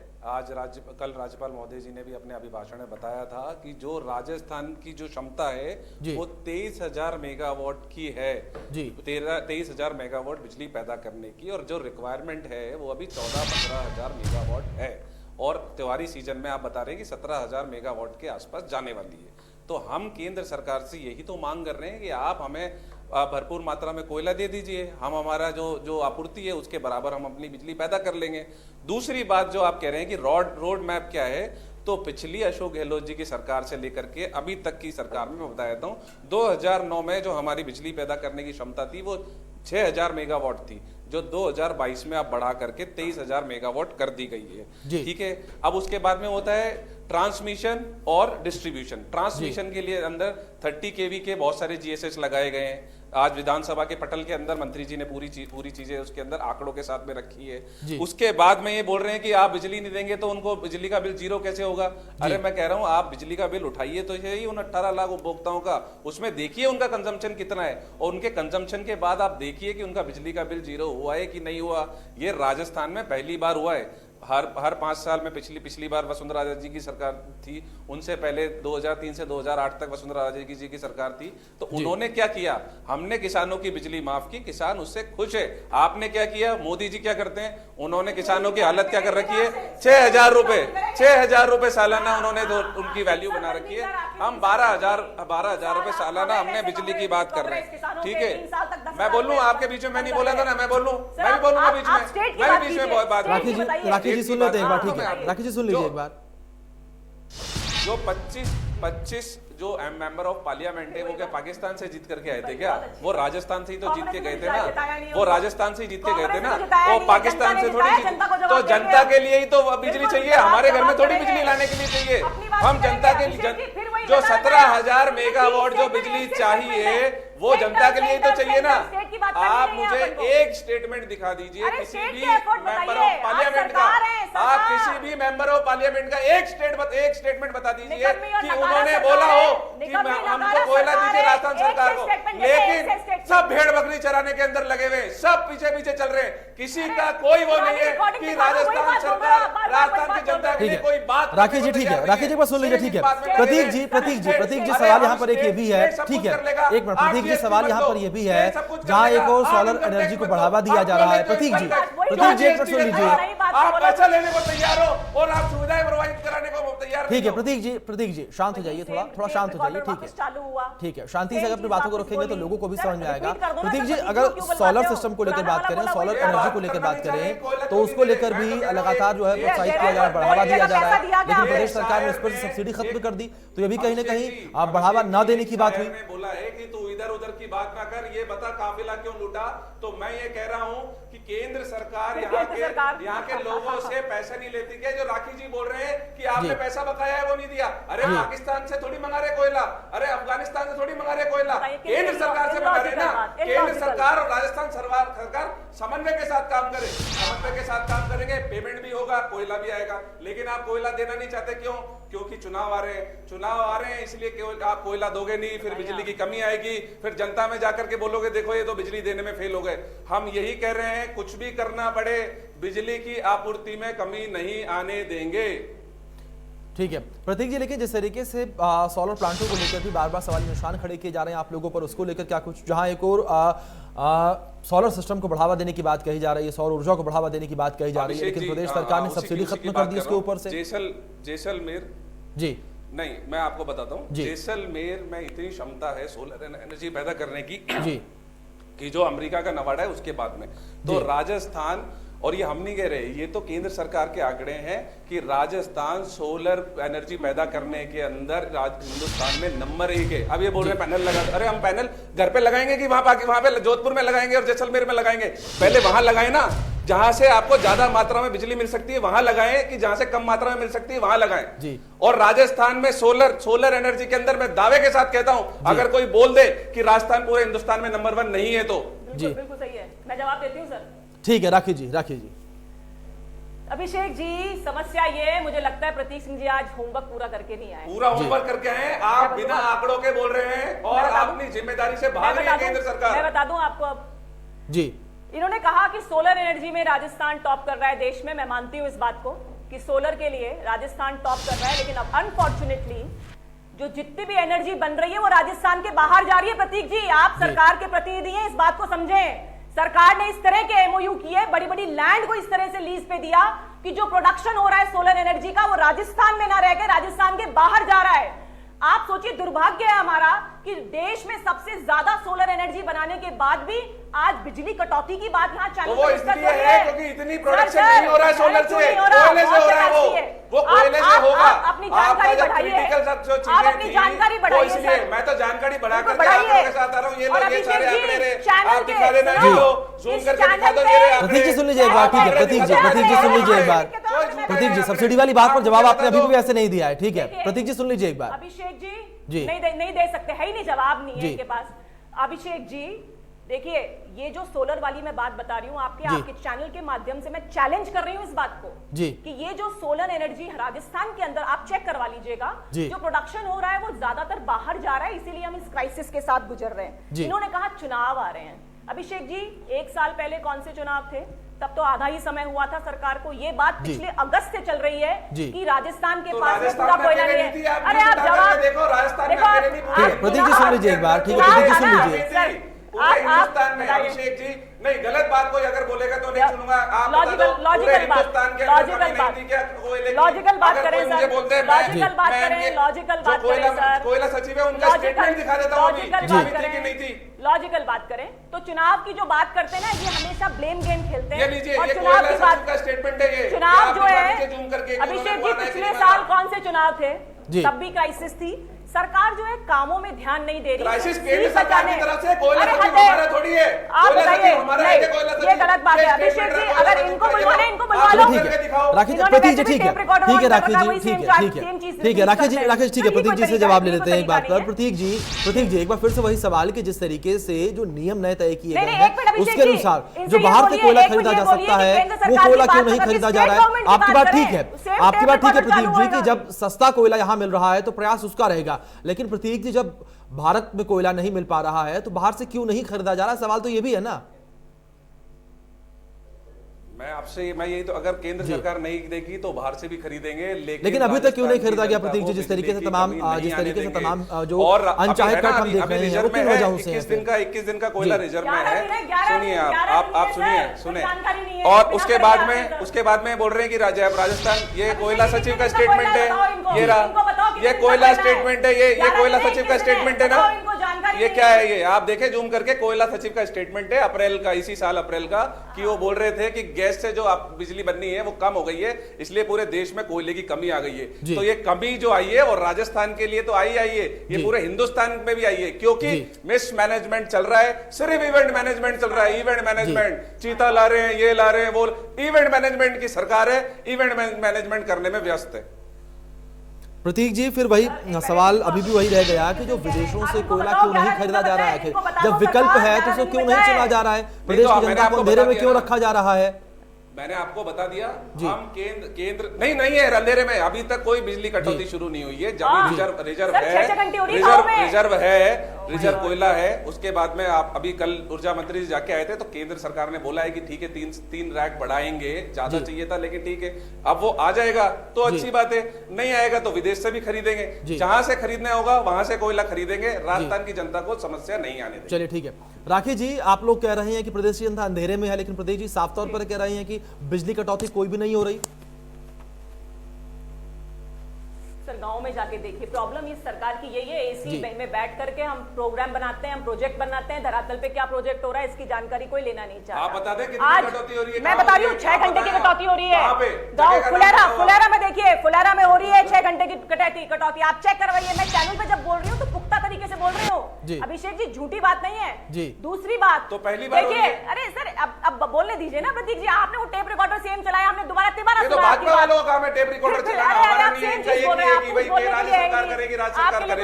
कल राज्यपाल महोदय जी ने भी अपने अभिभाषण में बताया था कि जो राजस्थान की जो क्षमता है वो 23,000 मेगावाट की है, 23,000 मेगावाट बिजली पैदा करने की, और जो रिक्वायरमेंट है वो अभी 14-15,000 मेगावाट है, और त्योहारी सीजन में आप बता रहे हैं कि 17,000 मेगावाट के आसपास जाने वाली है। तो हम केंद्र सरकार से यही तो मांग कर रहे हैं कि आप हमें भरपूर मात्रा में कोयला दे दीजिए, हम हमारा जो आपूर्ति है उसके बराबर हम अपनी बिजली पैदा कर लेंगे। दूसरी बात जो आप कह रहे हैं कि रोड मैप क्या है, तो पिछली अशोक गहलोत जी की सरकार से लेकर के अभी तक की सरकार में मैं बता देता हूँ, 2009 में जो हमारी बिजली पैदा करने की क्षमता थी वो 6,000 मेगावाट थी, जो 2022 में आप बढ़ा करके 23,000 मेगावाट कर दी गई है। ठीक है, अब उसके बाद में होता है ट्रांसमिशन और डिस्ट्रीब्यूशन। ट्रांसमिशन के लिए अंदर 30 kV के बहुत सारे GSH लगाए गए हैं, आज विधानसभा के पटल के अंदर मंत्री जी ने पूरी चीजें उसके अंदर आंकड़ों के साथ में रखी है। उसके बाद में ये बोल रहे हैं कि आप बिजली नहीं देंगे तो उनको बिजली का बिल जीरो कैसे होगा। अरे मैं कह रहा हूं आप बिजली का बिल उठाइए तो यही उन 18 लाख उपभोक्ताओं का, उसमें देखिए उनका कंजम्पशन कितना है और उनके कंजम्पशन के बाद आप देखिए कि उनका बिजली का बिल जीरो हुआ है कि नहीं हुआ। ये राजस्थान में पहली बार हुआ है। हर 5 साल में पिछली बार वसुंधरा राजे जी की सरकार थी, उनसे पहले 2003 से 2008 तक वसुंधरा राजे जी की सरकार थी। तो उन्होंने क्या किया, हमने किसानों की बिजली माफ की, किसान उससे खुश है। आपने क्या किया, मोदी जी क्या करते हैं, उन्होंने किसानों की हालत क्या कर रखी है, 6,000 रुपए सालाना उन्होंने तो उनकी वैल्यू बना रखी है। हम 12,000 रुपए सालाना हमने बिजली की बात कर रहे हैं। ठीक है, मैं बोल लूं आपके बीच में, मैं नहीं बोला था ना, मैं बोल लूं, मैं भी बोलूंगा बीच में, मैं भी बीच में बहुत बात। राकेश जी सुन लेते हैं एक बार, ठीक है राकेश जी सुन लीजिए एक बार। जो 25 जो मेंबर ऑफ पार्लियामेंट है वो क्या पाकिस्तान से जीत करके आए थे क्या? वो राजस्थान से ही तो जीत के गए थे ना, वो राजस्थान से ही जीत के गए थे ना, वो पाकिस्तान से थोड़ी जीत। तो जनता के लिए ही तो बिजली चाहिए, हमारे घर में थोड़ी बिजली लाने के लिए चाहिए। हम जनता के लिए जो 17,000 मेगावाट जो बिजली चाहिए वो जनता के लिए ही तो चाहिए ना। आप मुझे एक स्टेटमेंट दिखा दीजिए किसी भी मेंबर ऑफ पार्लियामेंट का, आप किसी भी मेंबर ऑफ पार्लियामेंट का एक स्टेटमेंट बता दीजिए कि उन्होंने बोला हो कि हमको कोयला दीजिए राजस्थान सरकार को। लेकिन सब भेड़ बकरी चराने के अंदर लगे हुए, सब पीछे पीछे चल रहे हैं, किसी का कोई वो नहीं है कि राजस्थान सरकार राजस्थान की जनता के लिए कोई बात। राकेश जी ठीक है, राकेश जी बस सुन लीजिए, ठीक है प्रतीक जी सवाल यहाँ पर एक ये भी है, ठीक है एक मिनट प्रतीक जी सवाल यहाँ पर ये भी है जहाँ एक और सोलर एनर्जी को बढ़ावा दिया जा रहा है। प्रतीक जी एक मिनट सुन लीजिए, आप पैसा लेने को तैयार हो और आप सुविधाएं प्रोवाइड कराने को तैयार। ठीक है प्रतीक जी शांत हो जाइए, थोड़ा शांत हो जाइए, ठीक है शांति से अगर अपनी बातों को रखेंगे तो लोगों को भी समझ में आएगा। प्रतीक जी अगर सोलर सिस्टम को लेकर बात करें, सोलर एनर्जी को लेकर बात करें तो उसको लेकर भी लगातार जो है प्रोत्साहित किया जा रहा है, बढ़ावा दिया जा रहा है, लेकिन प्रदेश सरकार ने उस पर सब्सिडी खत्म कर दी, तो ये भी कहीं ना कहीं बढ़ावा न देने की बात हुई। बोला है कि तू इधर उधर की बात ना कर, ये बता काफिला क्यों लूटा। तो मैं ये कह रहा हूं कि केंद्र सरकार यहाँ के लोगों से पैसे नहीं लेती क्या? जो राखी जी बोल रहे हैं कि आपने पैसा बकाया है वो नहीं दिया। अरे पाकिस्तान से थोड़ी मंगा रहे कोयला, अरे अफगानिस्तान से थोड़ी मंगा रहे कोयला, केंद्र सरकार से मंगा रहे ना। केंद्र सरकार और राजस्थान सरकार समन्वय के साथ काम करे, समन्वय के साथ काम करेंगे, पेमेंट भी होगा, कोयला भी आएगा। लेकिन आप कोयला देना नहीं चाहते, क्यों? क्योंकि चुनाव आ रहे हैं इसलिए केवल आप कोयला दोगे नहीं, फिर बिजली की कमी आएगी, फिर जनता में जाकर के बोलोगे देखो ये तो बिजली देने में फेल हो गए। हम यही कह रहे हैं कुछ भी करना पड़े बिजली की आपूर्ति में कमी नहीं आने देंगे। ठीक है प्रतीक जी, लेकिन जिस तरीके से सोलर प्लांटों को लेकर भी बार बार सवाल निशान खड़े किए जा रहे हैं आप लोगों पर, उसको लेकर क्या कुछ, जहां एक और सोलर सिस्टम को बढ़ावा देने की बात कही जा रही है, सौर ऊर्जा को बढ़ावा देने की बात कही जा रही है, लेकिन प्रदेश सरकार ने सब्सिडी खत्म कर दी उसके ऊपर से। जैसलमेर जी नहीं, मैं आपको बताता हूँ, जैसलमेर में इतनी क्षमता है सोलर एनर्जी पैदा करने की जी कि जो अमेरिका का नवाडा है उसके बाद में। तो राजस्थान, और ये हम नहीं कह रहे, ये तो केंद्र सरकार के आंकड़े हैं कि राजस्थान सोलर एनर्जी पैदा करने के अंदर हिंदुस्तान में नंबर 1 है। अब ये बोल रहे हैं पैनल लगा, अरे हम पैनल घर पे लगाएंगे कि वहां पे जोधपुर में लगाएंगे और जैसलमेर में लगाएंगे? पहले वहां लगाए ना, जहां से आपको ज्यादा मात्रा में बिजली मिल सकती है वहां लगाएं, कि जहां से कम मात्रा में मिल सकती है वहां लगाएं जी। और राजस्थान में सोलर एनर्जी के अंदर मैं दावे के साथ कहता हूं, अगर कोई बोल दे कि राजस्थान पूरे हिंदुस्तान में नंबर 1 नहीं है तो जी बिल्कुल सही है, मैं जवाब देती हूँ सर। ठीक है राखी जी अभिषेक जी, समस्या ये मुझे लगता है प्रतीक सिंह जी आज होमवर्क पूरा करके नहीं आए। पूरा होमवर्क करके आए, आप बिना आंकड़ों के बोल रहे हैं और अपनी जिम्मेदारी से भाग रही है केंद्र सरकार। मैं बता दूं आपको अब जी, इन्होंने कहा कि सोलर एनर्जी में राजस्थान टॉप कर रहा है देश में। मैं मानती हूं इस बात को कि सोलर के लिए राजस्थान टॉप कर रहा है, लेकिन अब अनफॉर्चुनेटली जो जितनी भी एनर्जी बन रही है वो राजस्थान के बाहर जा रही है। प्रतीक जी, आप सरकार के प्रतिनिधि हैं, इस बात को समझें। सरकार ने इस तरह के एमओयू किए, बड़ी बड़ी लैंड को इस तरह से लीज पे दिया कि जो प्रोडक्शन हो रहा है सोलर एनर्जी का वो राजस्थान में ना रह के राजस्थान के बाहर जा रहा है। आप सोचिए, दुर्भाग्य है हमारा कि देश में सबसे ज्यादा सोलर एनर्जी बनाने के बाद भी आज बिजली कटौती की बात यहाँ चैनल पर डिस्कस हो रही है, क्योंकि इतनी प्रोडक्शन नहीं हो रहा है सोलर से, कोयले से हो रहा है, वो कोयले से होगा। अपनी जानकारी बढ़ाइए, आप अपनी जानकारी बढ़ाइए सर। मैं तो जानकारी बढ़ा करके आपके साथ आ रहा हूँ। ये लोग ये सारे आंकड़े रहे, आप दिखा देना, जूम करके दिखा दो। प्रतीक जी सुन लीजिए एक बार, ठीक है प्रतीक जी सुन लीजिए एक बार। प्रतीक जी, सब्सिडी वाली बात पर जवाब आपने अभी भी ऐसे नहीं दिया है, ठीक है प्रतीक जी सुन लीजिए एक बार। अभिषेक जी नहीं दे सकते, है ही नहीं, जवाब नहीं है इनके पास। अभिषेक जी देखिए, ये जो सोलर वाली मैं बात बता रही हूँ आपके चैनल के माध्यम से मैं चैलेंज कर रही हूँ इस बात को जी कि ये जो सोलर एनर्जी राजस्थान के अंदर आप चेक करवा लीजिएगा, जो प्रोडक्शन हो रहा है वो ज्यादातर बाहर जा रहा है, इसीलिए हम इस क्राइसिस के साथ गुजर रहे हैं। इन्होंने कहा चुनाव आ रहे हैं। अभिषेक जी, 1 साल पहले कौन से चुनाव थे? तब तो आधा ही समय हुआ था सरकार को। ये बात पिछले अगस्त से चल रही है कि राजस्थान के पास में पूरा कोयला नहीं है। अरे आप जवाब देखो, राजस्थान में प्रतीक जी सुन लीजिए एक बार, ठीक है प्रतीक जी सुन लीजिए। पूरे हिंदुस्तान में अभिषेक जी नहीं, गलत बात कोई अगर बोलेगा तो नहीं सुनूंगा। आप लॉजिकल बात करें सर, लॉजिकल बात करें, लॉजिकल बात करें सर, कोयला सचिव है, उनका स्टेटमेंट दिखा देता हूं। लॉजिकल बात करें तो चुनाव की जो बात करते हैं ना, ये हमेशा ब्लेम गेम खेलते हैं। ये लीजिए, और ये चुनाव कोयला की बात सचिव का स्टेटमेंट है। ये चुनाव जो है अभिषेक जी, पिछले साल कौन से चुनाव थे? तब भी क्राइसिस थी। सरकार जो है कामों में ध्यान नहीं दे रही। क्राइसिस केंद्र सरकार की तरफ से, कोयला सचिव हमारा थोड़ी है। आप बताइए, ये गलत बात है अभिषेक जी। अगर इनको बुलवाना है, इनको बुलवा लो। राकेश प्रतीक जी ठीक है, ठीक है राकेश जी, ठीक है राकेश जी, ठीक है प्रतीक जी से जवाब ले लेते हैं एक बात पर। प्रतीक जी एक बार फिर से वही सवाल कि जिस तरीके से जो नियम नए तय किए गए हैं उसके अनुसार जो बाहर से कोयला खरीदा जा सकता है वो कोयला क्यों नहीं खरीदा जा रहा है? आपकी बात ठीक है, आपकी बात ठीक है प्रतीक जी कि जब सस्ता कोयला यहाँ मिल रहा है तो प्रयास उसका रहेगा, लेकिन प्रतीक जी जब भारत में कोयला नहीं मिल पा रहा है तो बाहर से क्यों नहीं खरीदा जा रहा? सवाल तो ये भी है ना। मैं यही तो, अगर केंद्र सरकार नहीं देगी तो बाहर से भी खरीदेंगे, लेकिन अभी तक क्यों नहीं खरीदा गया प्रतीक जी? जिस तरीके से तमाम जो अनचाहे कट हम देख रहे हैं वो किन वजहों से? 21 दिन का कोयला रिजर्व में है। सुनिए आप सुनिए। और उसके बाद में बोल रहे हैं कि राजस्थान, ये कोयला सचिव का स्टेटमेंट है, ये कोयला स्टेटमेंट है, ये कोयला सचिव का स्टेटमेंट है ना। ये क्या है? ये आप देखें जूम करके, कोयला सचिव का स्टेटमेंट है अप्रैल का, इसी साल अप्रैल का, कि वो बोल रहे थे कि गैस से जो आप बिजली बननी है वो कम हो गई है, इसलिए पूरे देश में कोयले की कमी आ गई है। तो ये कमी जो आई है और राजस्थान के लिए तो आई है, ये पूरे हिंदुस्तान में भी आई है, क्योंकि मिस मैनेजमेंट चल रहा है, सिर्फ इवेंट मैनेजमेंट चल रहा है। इवेंट मैनेजमेंट, चीता ला रहे हैं, ये ला रहे हैं, वो इवेंट मैनेजमेंट की सरकार है, इवेंट मैनेजमेंट करने में व्यस्त है। प्रतीक जी फिर वही सवाल अभी भी वही रह गया कि जो विदेशों से कोयला क्यों नहीं खरीदा जा रहा है? जब विकल्प है तो उसको क्यों नहीं चुना जा रहा है? प्रदेश की जनता को अंधेरे में क्यों रखा जा रहा है? मैंने आपको बता दिया, हम केंद्र नहीं है अंधेरे में। अभी तक कोई बिजली कटौती शुरू नहीं हुई है। जब रिजर्व कोयला है, उसके बाद में आप अभी कल ऊर्जा मंत्री जाके आए थे तो केंद्र सरकार ने बोला है कि ठीक है 3 रैक बढ़ाएंगे, ज्यादा चाहिए था लेकिन ठीक है, अब वो आ जाएगा तो अच्छी बात है, नहीं आएगा तो विदेश से भी खरीदेंगे। जहां से खरीदना होगा वहां से कोयला खरीदेंगे, राजस्थान की जनता को समस्या नहीं आने देंगे। चलिए ठीक है। राकेश जी, आप लोग कह रहे हैं कि प्रदेश की जनता अंधेरे में है, लेकिन प्रदेश जी साफ तौर पर कह रहे हैं कि बिजली कटौती कोई भी नहीं हो रही। गांव में जाके देखिए, प्रॉब्लम इस सरकार की यही है, एसी में बैठ करके हम प्रोग्राम बनाते हैं, हम प्रोजेक्ट बनाते हैं, धरातल पे क्या प्रोजेक्ट हो रहा है इसकी जानकारी कोई लेना नहीं चाहता। आप बता दें कितनी कटौती हो रही है? मैं बता रही हूँ 6 घंटे की कटौती हो रही है। गाँव फुलेरा में देखिए, फुलेरा में हो रही है 6 घंटे की कटौती। आप चेक करवाइए। मैं चैनल पे जब बोल रही हूँ तो पुख्ता तरीके से बोल रही हूँ अभिषेक जी, झूठी बात नहीं है। दूसरी बात तो पहली बार देखिए, अरे सर अब बोलने दीजिए ना प्रतीक जी, आपने वो टेप रिकॉर्डर सेम चलाया, हमने दोबारा टेप रिकॉर्डर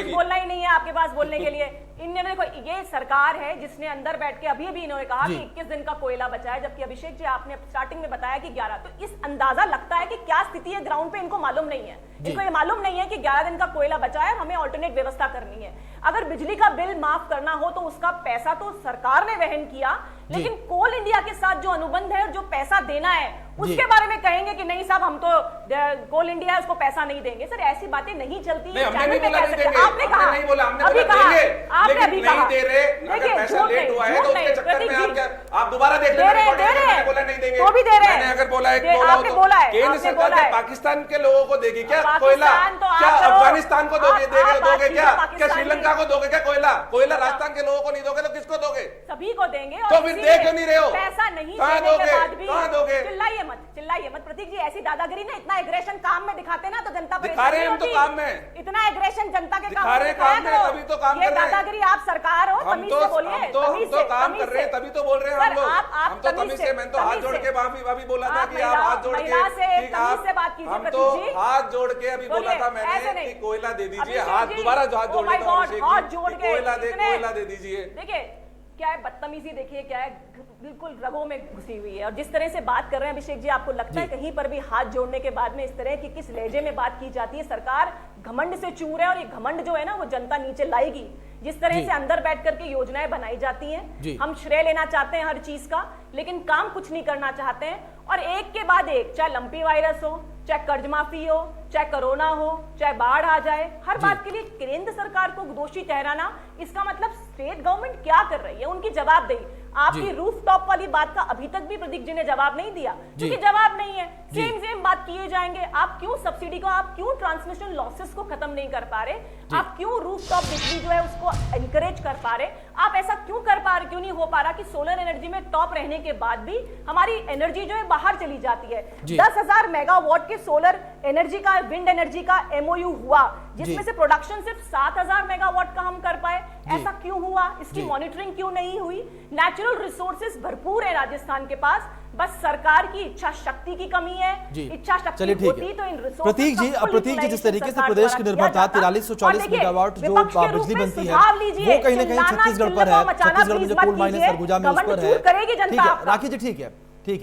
बोलना ही नहीं है आपके पास बोलने के लिए। इन्होंने देखो, ये सरकार है जिसने अंदर बैठ के अभी इन्होंने कहा कि 21 दिन का कोयला बचा है, जबकि अभिषेक जी आपने स्टार्टिंग में बताया कि 11। तो इस अंदाजा लगता है कि क्या स्थिति है ग्राउंड पे इनको मालूम नहीं है। इनको ये मालूम नहीं है कि 11 दिन का कोयला बचा है, हमें ऑल्टरनेट व्यवस्था करनी है। अगर बिजली का बिल माफ करना हो तो उसका पैसा तो सरकार ने वहन किया, लेकिन कोल इंडिया के साथ जो अनुबंध है और जो पैसा देना है उसके बारे में कहेंगे कि नहीं साहब, हम तो कोल इंडिया है उसको पैसा नहीं देंगे। सर ऐसी बातें नहीं चलती है। आपने कहा, आपने अभी कहा, नहीं दे रहे, अगर पैसा लेट हुआ है तो उसके चक्कर में आप दोबारा देख लें, बोला नहीं देंगे तो भी दे रहे हैं। मैंने अगर बोला केंद्र सरकार क्या पाकिस्तान के लोगों को देगी क्या कोयला? क्या अफगानिस्तान को दोगे क्या श्रीलंका को दोगे क्या कोयला राजस्थान के लोगों को नहीं दोगे तो किसको दोगे? सभी को देंगे। तो फिर देख क्यों नहीं रहे हो? पैसा नहीं कहां दोगे? चिल्लाइए मत प्रतीक जी, ऐसी दादागिरी ना, इतना एग्रेशन काम में दिखाते ना तो जनता दिखा रहे हैं हम तो काम में, इतना एग्रेशन जनता के काम में तभी तो काम कर रहे हैं। दादागिरी आप सरकार हो, तमीज से बोलिए। हम तो काम कर रहे हैं तभी तो बोल रहे हैं। हम लोग, हम तो तमीज से, मैंने तो हाथ जोड़ के अभी बोला था कि आप हाथ जोड़ के, हम तो हाथ जोड़ के अभी बोला था मैंने कि कोयला दे दीजिए, हाथ दोबारा हाथ जोड़ने का अभिषेक जी, कोयला दे दीजिए। देखिए क्या है बदतमीजी, देखिए क्या है, बिल्कुल रगों में घुसी हुई है। और जिस तरह से बात कर रहे हैं अभिषेक जी, आपको लगता है कहीं पर भी हाथ जोड़ने के बाद में इस तरह की किस लहजे में बात की जाती है? सरकार घमंड से चूर है और ये घमंड जो है ना वो जनता नीचे लाएगी। जिस तरह से अंदर बैठ करके योजनाएं बनाई जाती हैं, हम श्रेय लेना चाहते हैं हर चीज का, लेकिन काम कुछ नहीं करना चाहते हैं। और एक के बाद एक, चाहे लंपी वायरस हो, चाहे कर्ज माफी हो, चाहे कोरोना हो, चाहे बाढ़ आ जाए, हर बात के लिए केंद्र सरकार को दोषी ठहराना, इसका मतलब स्टेट गवर्नमेंट क्या कर रही है, उनकी जवाबदेही। आपकी रूफटॉप वाली बात का अभी तक भी प्रतीक जी ने जवाब नहीं दिया, क्योंकि जवाब नहीं है। सेम बात किए जाएंगे। आप क्यों सब्सिडी को, आप क्यों ट्रांसमिशन लॉसेस को खत्म नहीं कर पा रहे? आप क्यों रूफटॉप बिजली जो है उसको एनकरेज कर पा रहे? आप ऐसा क्यों कर पा रहे, क्यों नहीं हो पा रहा कि सोलर एनर्जी में टॉप रहने के बाद भी हमारी एनर्जी जो है बाहर चली जाती है? 10,000 मेगावाट के सोलर एनर्जी का, विंड एनर्जी का एमओयू हुआ, जिसमें से प्रोडक्शन सिर्फ 7,000 मेगावाट का हम कर पाए। ऐसा क्यों हुआ? इसकी मॉनिटरिंग क्यों नहीं हुई? नेचुरल रिसोर्सेज भरपूर है राजस्थान के पास, बस सरकार की इच्छा शक्ति की कमी है। इच्छा शक्ति होती तो इन रिसोर्सेज प्रतीक जी जिस तरीके से प्रदेश की निर्भरता 4340 मेगावाट जो बिजली बनती है वो कहीं ना कहीं छत्तीसगढ़ पर है। छत्तीसगढ़ में जो कोल माइन है सरगुजा में उस पर है। ठीक है राखी जी, ठीक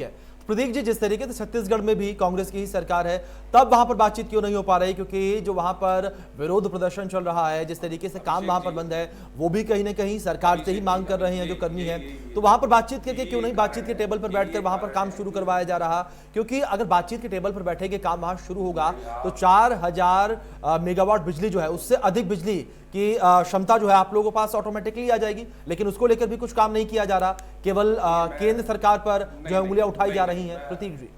है प्रतीक जी, जिस तरीके से छत्तीसगढ़ में भी कांग्रेस की ही सरकार है, तब वहां पर बातचीत क्यों नहीं हो पा रही? क्योंकि जो वहां पर विरोध प्रदर्शन चल रहा है, जिस तरीके से काम वहां पर बंद है, वो भी कहीं ना कहीं सरकार से ही मांग कर रहे हैं जो करनी है। तो वहां पर बातचीत करके क्यों नहीं बातचीत के टेबल पर बैठकर वहां पर काम शुरू करवाया जा रहा? क्योंकि अगर बातचीत के टेबल पर बैठेंगे, काम वहां शुरू होगा तो 4000 मेगावाट बिजली जो है, उससे अधिक बिजली की क्षमता जो है आप लोगों के पास ऑटोमेटिकली आ जाएगी। लेकिन उसको लेकर भी कुछ काम नहीं किया जा रहा, केवल केंद्र सरकार पर जो है उंगलियां उठाई जा रही हैं। प्रतीक जी,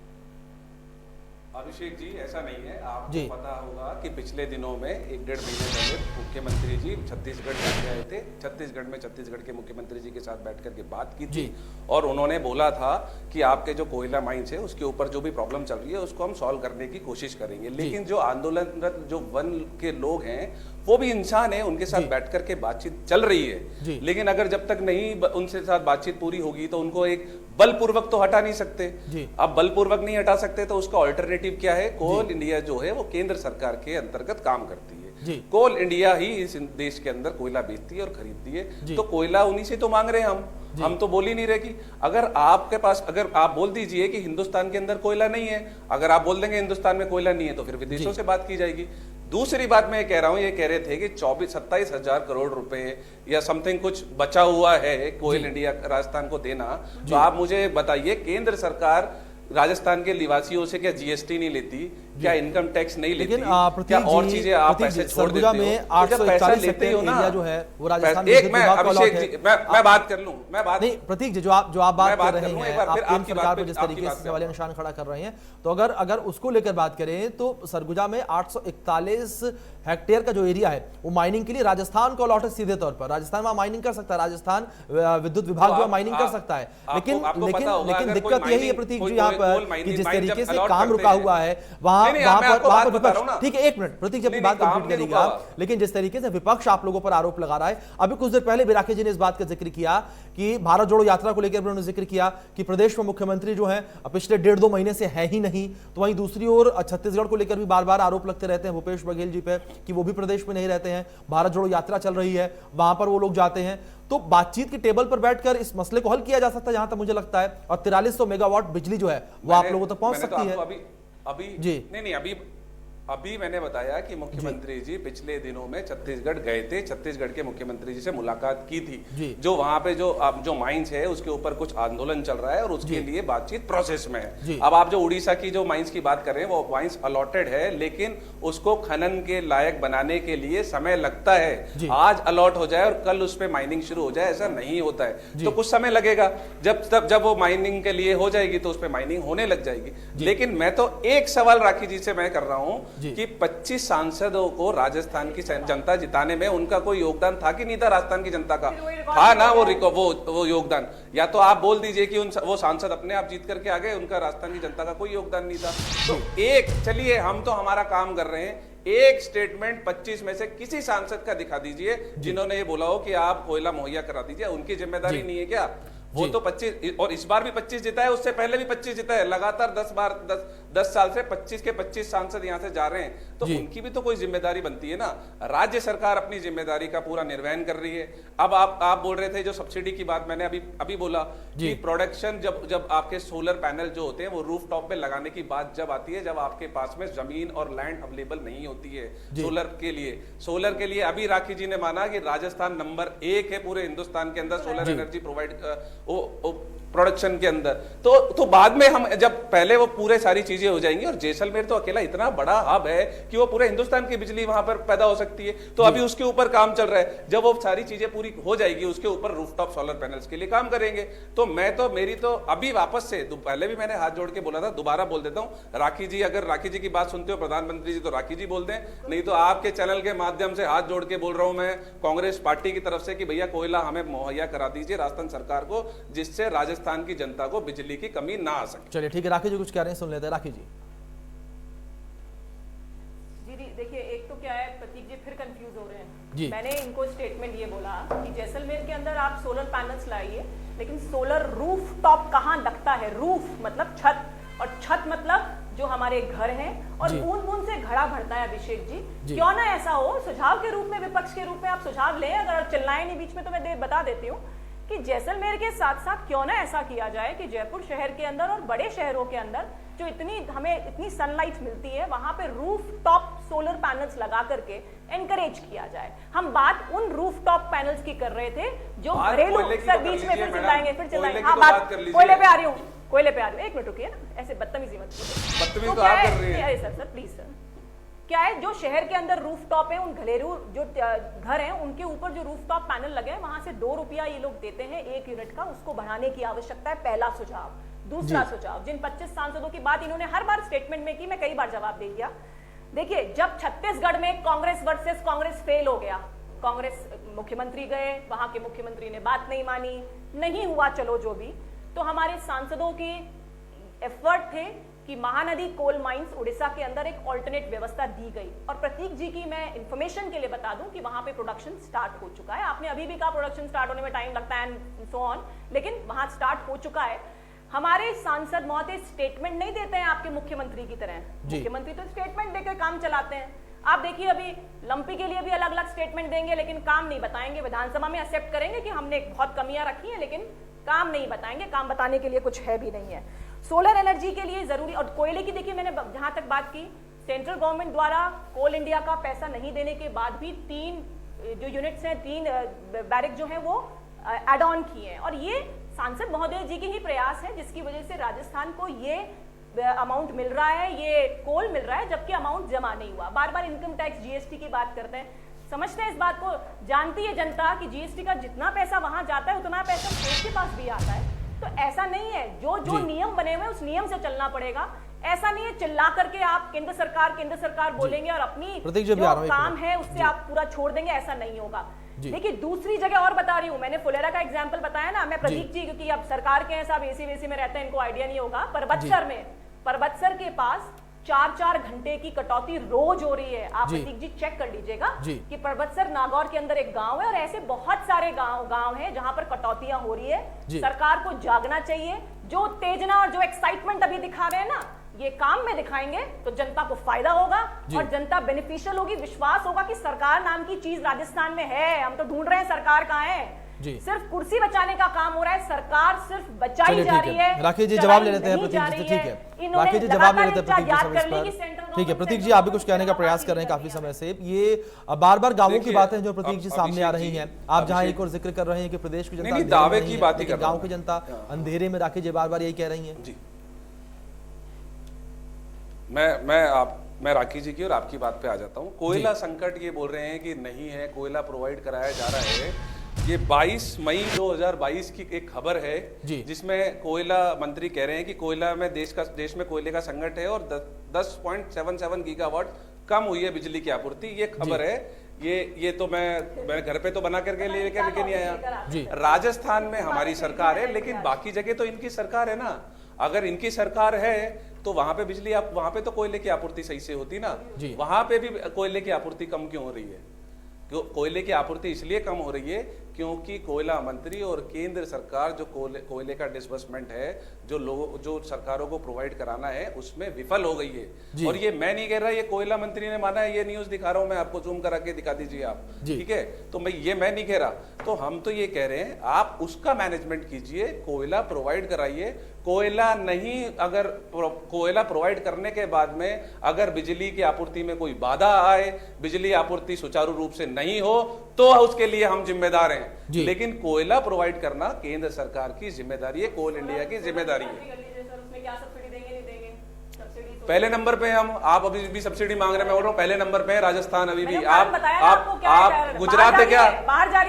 अभिषेक जी ऐसा नहीं है, आपको पता होगा कि पिछले दिनों में 1-1.5 महीने पहले मुख्यमंत्री जी छत्तीसगढ़ जाके आए थे। छत्तीसगढ़ में छत्तीसगढ़ के मुख्यमंत्री जी के साथ बैठ करके बात की थी और उन्होंने बोला था कि आपके जो कोयला माइंस है उसके ऊपर जो भी प्रॉब्लम चल रही है उसको हम सॉल्व करने की कोशिश करेंगे। लेकिन जो आंदोलनरत जो वन के लोग हैं वो भी इंसान है, उनके साथ बैठ करके बातचीत चल रही है। लेकिन अगर जब तक नहीं उनसे साथ बातचीत पूरी होगी तो उनको एक बलपूर्वक तो हटा नहीं सकते। अब बलपूर्वक नहीं हटा सकते तो उसका ऑल्टरनेटिव क्या है? कोल इंडिया जो है वो केंद्र सरकार के अंतर्गत काम करती है। कोल इंडिया ही इस देश के अंदर कोयला बेचती है और खरीदती है, तो कोयला उन्हीं से तो मांग रहे हैं हम तो बोल ही नहीं रहे कि अगर आपके पास, अगर आप बोल दीजिए कि हिंदुस्तान के अंदर कोयला नहीं है, अगर आप बोल देंगे हिंदुस्तान में कोयला नहीं है तो फिर विदेशों से बात की जाएगी। दूसरी बात मैं कह रहा हूं, ये कह रहे थे कि 27 हजार करोड़ रुपए या समथिंग कुछ बचा हुआ है कोयल इंडिया राजस्थान को देना। तो आप मुझे बताइए, केंद्र सरकार राजस्थान के निवासियों से क्या जीएसटी नहीं लेती, क्या इनकम टैक्स नहीं लेती, क्या और चीजें आप पैसे छोड़ देते हो? में 841 लेते हो ना, जो है वो राजस्थान एक मैं अभिषेक जी मैं बात कर लूं, मैं बात नहीं प्रतीक जी, जो आप बात कर रहे हैं, आप केंद्र सरकार पर जिस तरीके से सवालिया निशान खड़ा कर रहे हैं, तो अगर उसको लेकर बात करें तो सरगुजा में 841 हेक्टेयर का जो एरिया है वो माइनिंग के लिए राजस्थान को अलॉट है सीधे तौर पर। राजस्थान वहां माइनिंग कर सकता है, राजस्थान विद्युत विभाग जो माइनिंग कर सकता है। लेकिन दिक्कत यही है प्रतीक जी यहाँ पर कि जिस तरीके से काम रुका हुआ है वहां पर विपक्ष, ठीक है एक मिनट प्रतीक जी अपनी बात कंप्लीट करेगा, लेकिन जिस तरीके से विपक्ष आप लोगों पर आरोप लगा रहा है, अभी कुछ देर पहले बिराके जी ने इस बात का जिक्र किया कि भारत जोड़ो यात्रा को लेकर उन्होंने जिक्र किया कि प्रदेश में मुख्यमंत्री जो है पिछले 1.5-2 महीने से है ही नहीं। तो वहीं दूसरी ओर छत्तीसगढ़ को लेकर भी बार बार आरोप लगते रहते हैं भूपेश बघेल जी पे कि वो भी प्रदेश में नहीं रहते हैं। भारत जोड़ो यात्रा चल रही है, वहां पर वो लोग जाते हैं। तो बातचीत के टेबल पर बैठकर इस मसले को हल किया जा सकता है जहां तक मुझे लगता है, और 4300 मेगावाट बिजली जो है वो आप लोगों तक पहुंच सकती है। अभी जी नहीं अभी मैंने बताया कि मुख्यमंत्री जी पिछले दिनों में छत्तीसगढ़ गए थे, छत्तीसगढ़ के मुख्यमंत्री जी से मुलाकात की थी। जो वहां पे जो माइंस है उसके ऊपर कुछ आंदोलन चल रहा है और उसके लिए बातचीत प्रोसेस में है। अब आप जो उड़ीसा की जो माइंस की बात कर रहे हैं वो माइंस अलॉटेड है, लेकिन उसको खनन के लायक बनाने के लिए समय लगता है। आज अलॉट हो जाए और कल उस पर माइनिंग शुरू हो जाए ऐसा नहीं होता है, तो कुछ समय लगेगा। जब वो माइनिंग के लिए हो जाएगी तो उस पर माइनिंग होने लग जाएगी। लेकिन मैं तो एक सवाल राखी जी से मैं कर रहा हूं कि 25 सांसदों को राजस्थान की जनता जिताने में उनका कोई योगदान था कि नहीं था? राजस्थान की जनता का था ना वो योगदान। या तो आप बोल दीजिए कि वो सांसद अपने आप जीत करके आ गए, उनका राजस्थान की जनता का कोई योगदान नहीं था। तो एक चलिए हम तो हमारा काम कर रहे हैं, एक स्टेटमेंट 25 में से किसी सांसद का दिखा दीजिए जिन्होंने ये बोला हो कि आप कोयला मुहैया करा दीजिए। उनकी जिम्मेदारी नहीं है क्या? वो तो 25, और इस बार भी 25 जीता है, उससे पहले भी 25 जीता है, लगातार 10 साल से 25 के 25 सांसद यहाँ से जा रहे हैं, तो उनकी भी तो कोई जिम्मेदारी बनती है ना। राज्य सरकार अपनी जिम्मेदारी का पूरा निर्वहन कर रही है। अब आप बोल रहे थे जो सब्सिडी की बात, मैंने अभी बोला कि प्रोडक्शन जब आपके सोलर पैनल जो होते हैं वो रूफ टॉप पे लगाने की बात जब आती है, जब आपके पास में जमीन और लैंड अवेलेबल नहीं होती है सोलर के लिए अभी राखी जी ने माना कि राजस्थान नंबर 1 है पूरे हिंदुस्तान के अंदर सोलर एनर्जी प्रोवाइड प्रोडक्शन के अंदर। तो बाद में हम जब पहले वो पूरे सारी चीजें हो जाएंगी, और जैसलमेर तो अकेला इतना बड़ा हब है कि वो पूरे हिंदुस्तान की बिजली वहां पर पैदा हो सकती है। तो अभी उसके ऊपर काम चल रहा है, जब वो सारी चीजें पूरी हो जाएगी उसके ऊपर रूफटॉप सोलर पैनल्स के लिए काम करेंगे। तो मेरी तो अभी वापस से, पहले भी मैंने हाथ जोड़ के बोला था, दोबारा बोल देता हूं, राखी जी, अगर राखी जी की बात सुनते हो प्रधानमंत्री जी, तो राखी जी बोल दें, नहीं तो आपके चैनल के माध्यम से हाथ जोड़ के बोल रहा हूं मैं कांग्रेस पार्टी की तरफ से कि भैया कोयला हमें मुहैया करा दीजिए राजस्थान सरकार को, जिससे राजस्थान की जनता को बिजली की कमी ना आ सके। चलिए ठीक है, राखी जी कुछ कह रहे हैं, सुन लेते हैं राखी जी। जी देखिए, एक तो क्या है, प्रतीक जी फिर कंफ्यूज हो रहे हैं जी। मैंने इनको स्टेटमेंट ये बोला कि जैसलमेर के अंदर आप सोलर पैनल्स लाइए, लेकिन सोलर रूफ टॉप कहाँ लगता है? रूफ मतलब छत, और छत मतलब जो हमारे घर हैं, और बूंद बूंद से घड़ा भरता है। अभिषेक जी क्यों ना ऐसा हो, सुझाव के रूप में, विपक्ष के रूप में आप सुझाव लें, अगर चिल्लाएं नहीं बीच में तो मैं बता देती हूँ कि जैसलमेर के साथ साथ क्यों ना ऐसा किया जाए कि जयपुर शहर के अंदर और बड़े शहरों के अंदर जो हमें इतनी सनलाइट मिलती है, वहां पे रूफ टॉप सोलर पैनल्स लगा करके एनकरेज किया जाए। हम बात उन रूफ टॉप पैनल्स की कर रहे थे जो घरेलू, सर बीच में फिर चिल्लाएंगे, हाँ बात कोयले पे आ रही हूँ, एक मिनट रुकिए ना, ऐसे बदतमीजी मत कीजिए। तो आप कर रही हैं। अरे सर प्लीज सर, क्या है, जो शहर के अंदर रूफ टॉप है, उन घरेलू जो घर हैं उनके ऊपर जो रूफ टॉप पैनल लगे हैं, वहां से 2 रुपया ये लोग देते हैं 1 यूनिट का, उसको बढ़ाने की आवश्यकता है। पहला सुझाव। दूसरा सुझाव, जिन 25 सांसदों की बात इन्होंने हर बार स्टेटमेंट में की, मैं कई बार जवाब दे दिया। देखिए, जब छत्तीसगढ़ में कांग्रेस वर्सेस कांग्रेस फेल हो गया, कांग्रेस मुख्यमंत्री गए, वहां के मुख्यमंत्री ने बात नहीं मानी, नहीं हुआ, चलो जो भी, तो हमारे सांसदों की एफर्ट थे कि महानदी कोल माइंस उड़ीसा के अंदर एक ऑल्टरनेट व्यवस्था दी गई। और प्रतीक जी की मैं इंफॉर्मेशन के लिए बता दूं कि वहां पे प्रोडक्शन स्टार्ट हो चुका है। आपने अभी भी कहा प्रोडक्शन स्टार्ट होने में टाइम लगता है एंड सो ऑन, लेकिन वहां स्टार्ट हो चुका है। हमारे सांसद महोदय स्टेटमेंट नहीं देते हैं आपके मुख्यमंत्री की तरह, मुख्यमंत्री तो स्टेटमेंट देकर काम चलाते हैं। आप देखिए, अभी लंपी के लिए भी अलग अलग स्टेटमेंट देंगे, लेकिन काम नहीं बताएंगे। विधानसभा में एक्सेप्ट करेंगे कि हमने बहुत कमियां रखी हैं, लेकिन काम नहीं बताएंगे, काम बताने के लिए कुछ है भी नहीं है। सोलर एनर्जी के लिए जरूरी, और कोयले की देखिए, मैंने जहां तक बात की, सेंट्रल गवर्नमेंट द्वारा कोल इंडिया का पैसा नहीं देने के बाद भी 3 जो यूनिट्स हैं, 3 बैरक जो हैं वो एड ऑन किए हैं, और ये सांसद महोदय जी के ही प्रयास है जिसकी वजह से राजस्थान को ये अमाउंट मिल रहा है, ये कोल मिल रहा है, जबकि अमाउंट जमा नहीं हुआ। बार बार इनकम टैक्स जीएसटी की बात करते हैं, समझते हैं इस बात को, जानती है जनता कि जीएसटी का जितना पैसा वहां जाता है उतना पैसा स्टेट के पास भी आता है। तो ऐसा नहीं है, जो नियम बने हुए उस नियम से चलना पड़ेगा। ऐसा नहीं है चिल्ला करके आप केंद्र सरकार बोलेंगे और अपनी जो काम है उससे आप पूरा छोड़ देंगे, ऐसा नहीं होगा। देखिए, दूसरी जगह और बता रही हूँ, मैंने फुलेरा का एग्जांपल बताया ना, मैं प्रदीप जी, क्योंकि अब सरकार के हैं साहब, एसी वेसी में रहते हैं, इनको आइडिया नहीं होगा। परबतसर के पास 4-4 घंटे की कटौती रोज हो रही है। आप प्रतीक जी चेक कर लीजिएगा कि परबतसर नागौर के अंदर एक गांव है, और ऐसे बहुत सारे गांव हैं जहां पर कटौतियां हो रही है। सरकार को जागना चाहिए। जो उत्तेजना और जो एक्साइटमेंट अभी दिखा रहे हैं ना, ये काम में दिखाएंगे तो जनता को फायदा होगा और जनता बेनिफिशियल होगी, विश्वास होगा कि सरकार नाम की चीज राजस्थान में है। हम तो ढूंढ रहे हैं सरकार कहाँ है, सिर्फ कुर्सी बचाने का काम हो रहा है, सरकार सिर्फ बचाई जा रही है। राकेश जी जवाब ले लेते हैं प्रतीक जी, ठीक है राकेश जी जवाब ले लेते हैं प्रतीक जी, ठीक है प्रतीक जी, आप भी कुछ कहने का प्रयास कर रहे हैं काफी समय से। ये बार बार गांवों की बातें जो प्रतीक जी सामने आ रही हैं, आप जहां एक और जिक्र कर रहे हैं कि प्रदेश की जनता दावे की बात, गाँव की जनता अंधेरे में, राकेश जी बार बार यही कह रही है। मैं राखी जी की और आपकी बात पे आ जाता हूँ। कोयला संकट ये बोल रहे हैं कि नहीं है, कोयला प्रोवाइड कराया जा रहा है। ये 22 मई 2022 की एक खबर है जिसमें कोयला मंत्री कह रहे हैं कि कोयला में देश में कोयले का संकट है और 10.77 गीगावाट कम हुई है बिजली की आपूर्ति। ये खबर है, ये तो मैं घर पे तो बना करके लेके नहीं आया। राजस्थान में हमारी सरकार है, लेकिन बाकी जगह तो इनकी सरकार है ना। अगर इनकी सरकार है तो वहां पे बिजली, वहां पे तो कोयले की आपूर्ति सही से होती ना, वहां पे भी कोयले की आपूर्ति कम क्यों हो रही है? कोयले की आपूर्ति इसलिए कम हो रही है क्योंकि कोयला मंत्री और केंद्र सरकार जो कोयले का डिसबर्समेंट है जो सरकारों को प्रोवाइड कराना है उसमें विफल हो गई है। और ये मैं नहीं कह रहा, ये कोयला मंत्री ने माना है, ये न्यूज दिखा रहा हूं मैं आपको, जूम करा के दिखा दीजिए आप, ठीक है। तो मैं नहीं कह रहा, तो हम तो ये कह रहे हैं आप उसका मैनेजमेंट कीजिए, कोयला प्रोवाइड कराइए। कोयला नहीं, अगर कोयला प्रोवाइड करने के बाद में अगर बिजली की आपूर्ति में कोई बाधा आए, बिजली आपूर्ति सुचारू रूप से नहीं हो, तो उसके लिए हम जिम्मेदार हैं। लेकिन कोयला प्रोवाइड करना केंद्र सरकार की जिम्मेदारी है, कोल इंडिया की जिम्मेदारी है। पहले नंबर पे आप अभी भी सब्सिडी मांग रहे हैं, मैं बोल रहा हूँ पहले नंबर पे है राजस्थान अभी भी। आप गुजरात है क्या?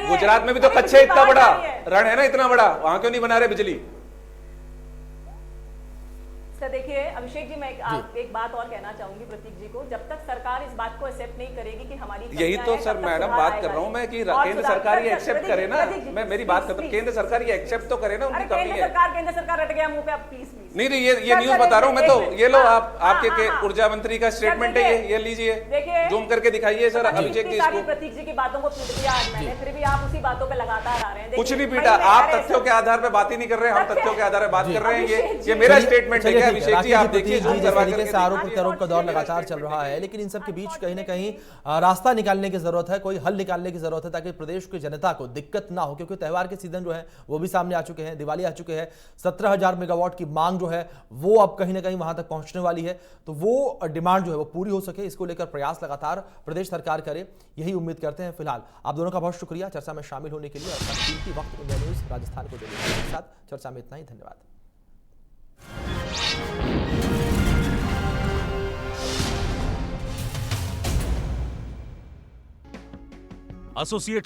गुजरात में भी तो कच्छ है, इतना बड़ा रण है ना, इतना बड़ा, वहां क्यों नहीं बना रहे बिजली? सर देखिए अभिषेक जी, मैं एक बात और कहना चाहूंगी प्रतीक जी को, जब तक सरकार इस बात को एक्सेप्ट नहीं करेगी कि हमारी यही तो सर मैडम बात कर रहा हूं मैं कि केंद्र सरकार ये एक्सेप्ट करे ना, मैं मेरी बात करता हूं, केंद्र सरकार ये एक्सेप्ट तो करे ना उनकी कमी है। केंद्र सरकार रट गया मुंह पे, आप प्लीज नहीं ये न्यूज बता रहा हूं मैं तो, ये लो आपके ऊर्जा मंत्री का स्टेटमेंट है ये लीजिए, जूम करके दिखाइए सर अभिषेक जी इसको। प्रतीक जी की बातों को पीट दिया आज मैंने, फिर भी आप उसी बातों पे लगातार आ रहे हैं। कुछ नहीं पीटा, आप तथ्यों के आधार पे बात ही नहीं कर रहे, हम तथ्यों के आधार पे बात कर रहे हैं। ये मेरा स्टेटमेंट है अभिषेक जी, आप देखिए जिस तरीके से आरोप प्रत्यारोप का दौर लगातार चल रहा है, लेकिन इन सब के बीच कहीं ना कहीं रास्ता निकालने की जरूरत है, कोई हल निकालने की जरूरत है ताकि प्रदेश की जनता को दिक्कत ना हो, क्योंकि त्यौहार के सीजन जो है वो भी सामने आ चुके हैं, दिवाली आ चुके हैं, 17,000 मेगावाट की मांग जो है वो अब कहीं ना कहीं वहां तक पहुंचने वाली है, तो वो डिमांड जो है वो पूरी हो सके, इसको लेकर प्रयास लगातार प्रदेश सरकार करे, यही उम्मीद करते हैं। फिलहाल आप दोनों का बहुत शुक्रिया चर्चा में शामिल होने के लिए और अपना कीमती वक्त इंडिया न्यूज राजस्थान को देने के साथ चर्चा में इतना ही, धन्यवाद। एसोसिएट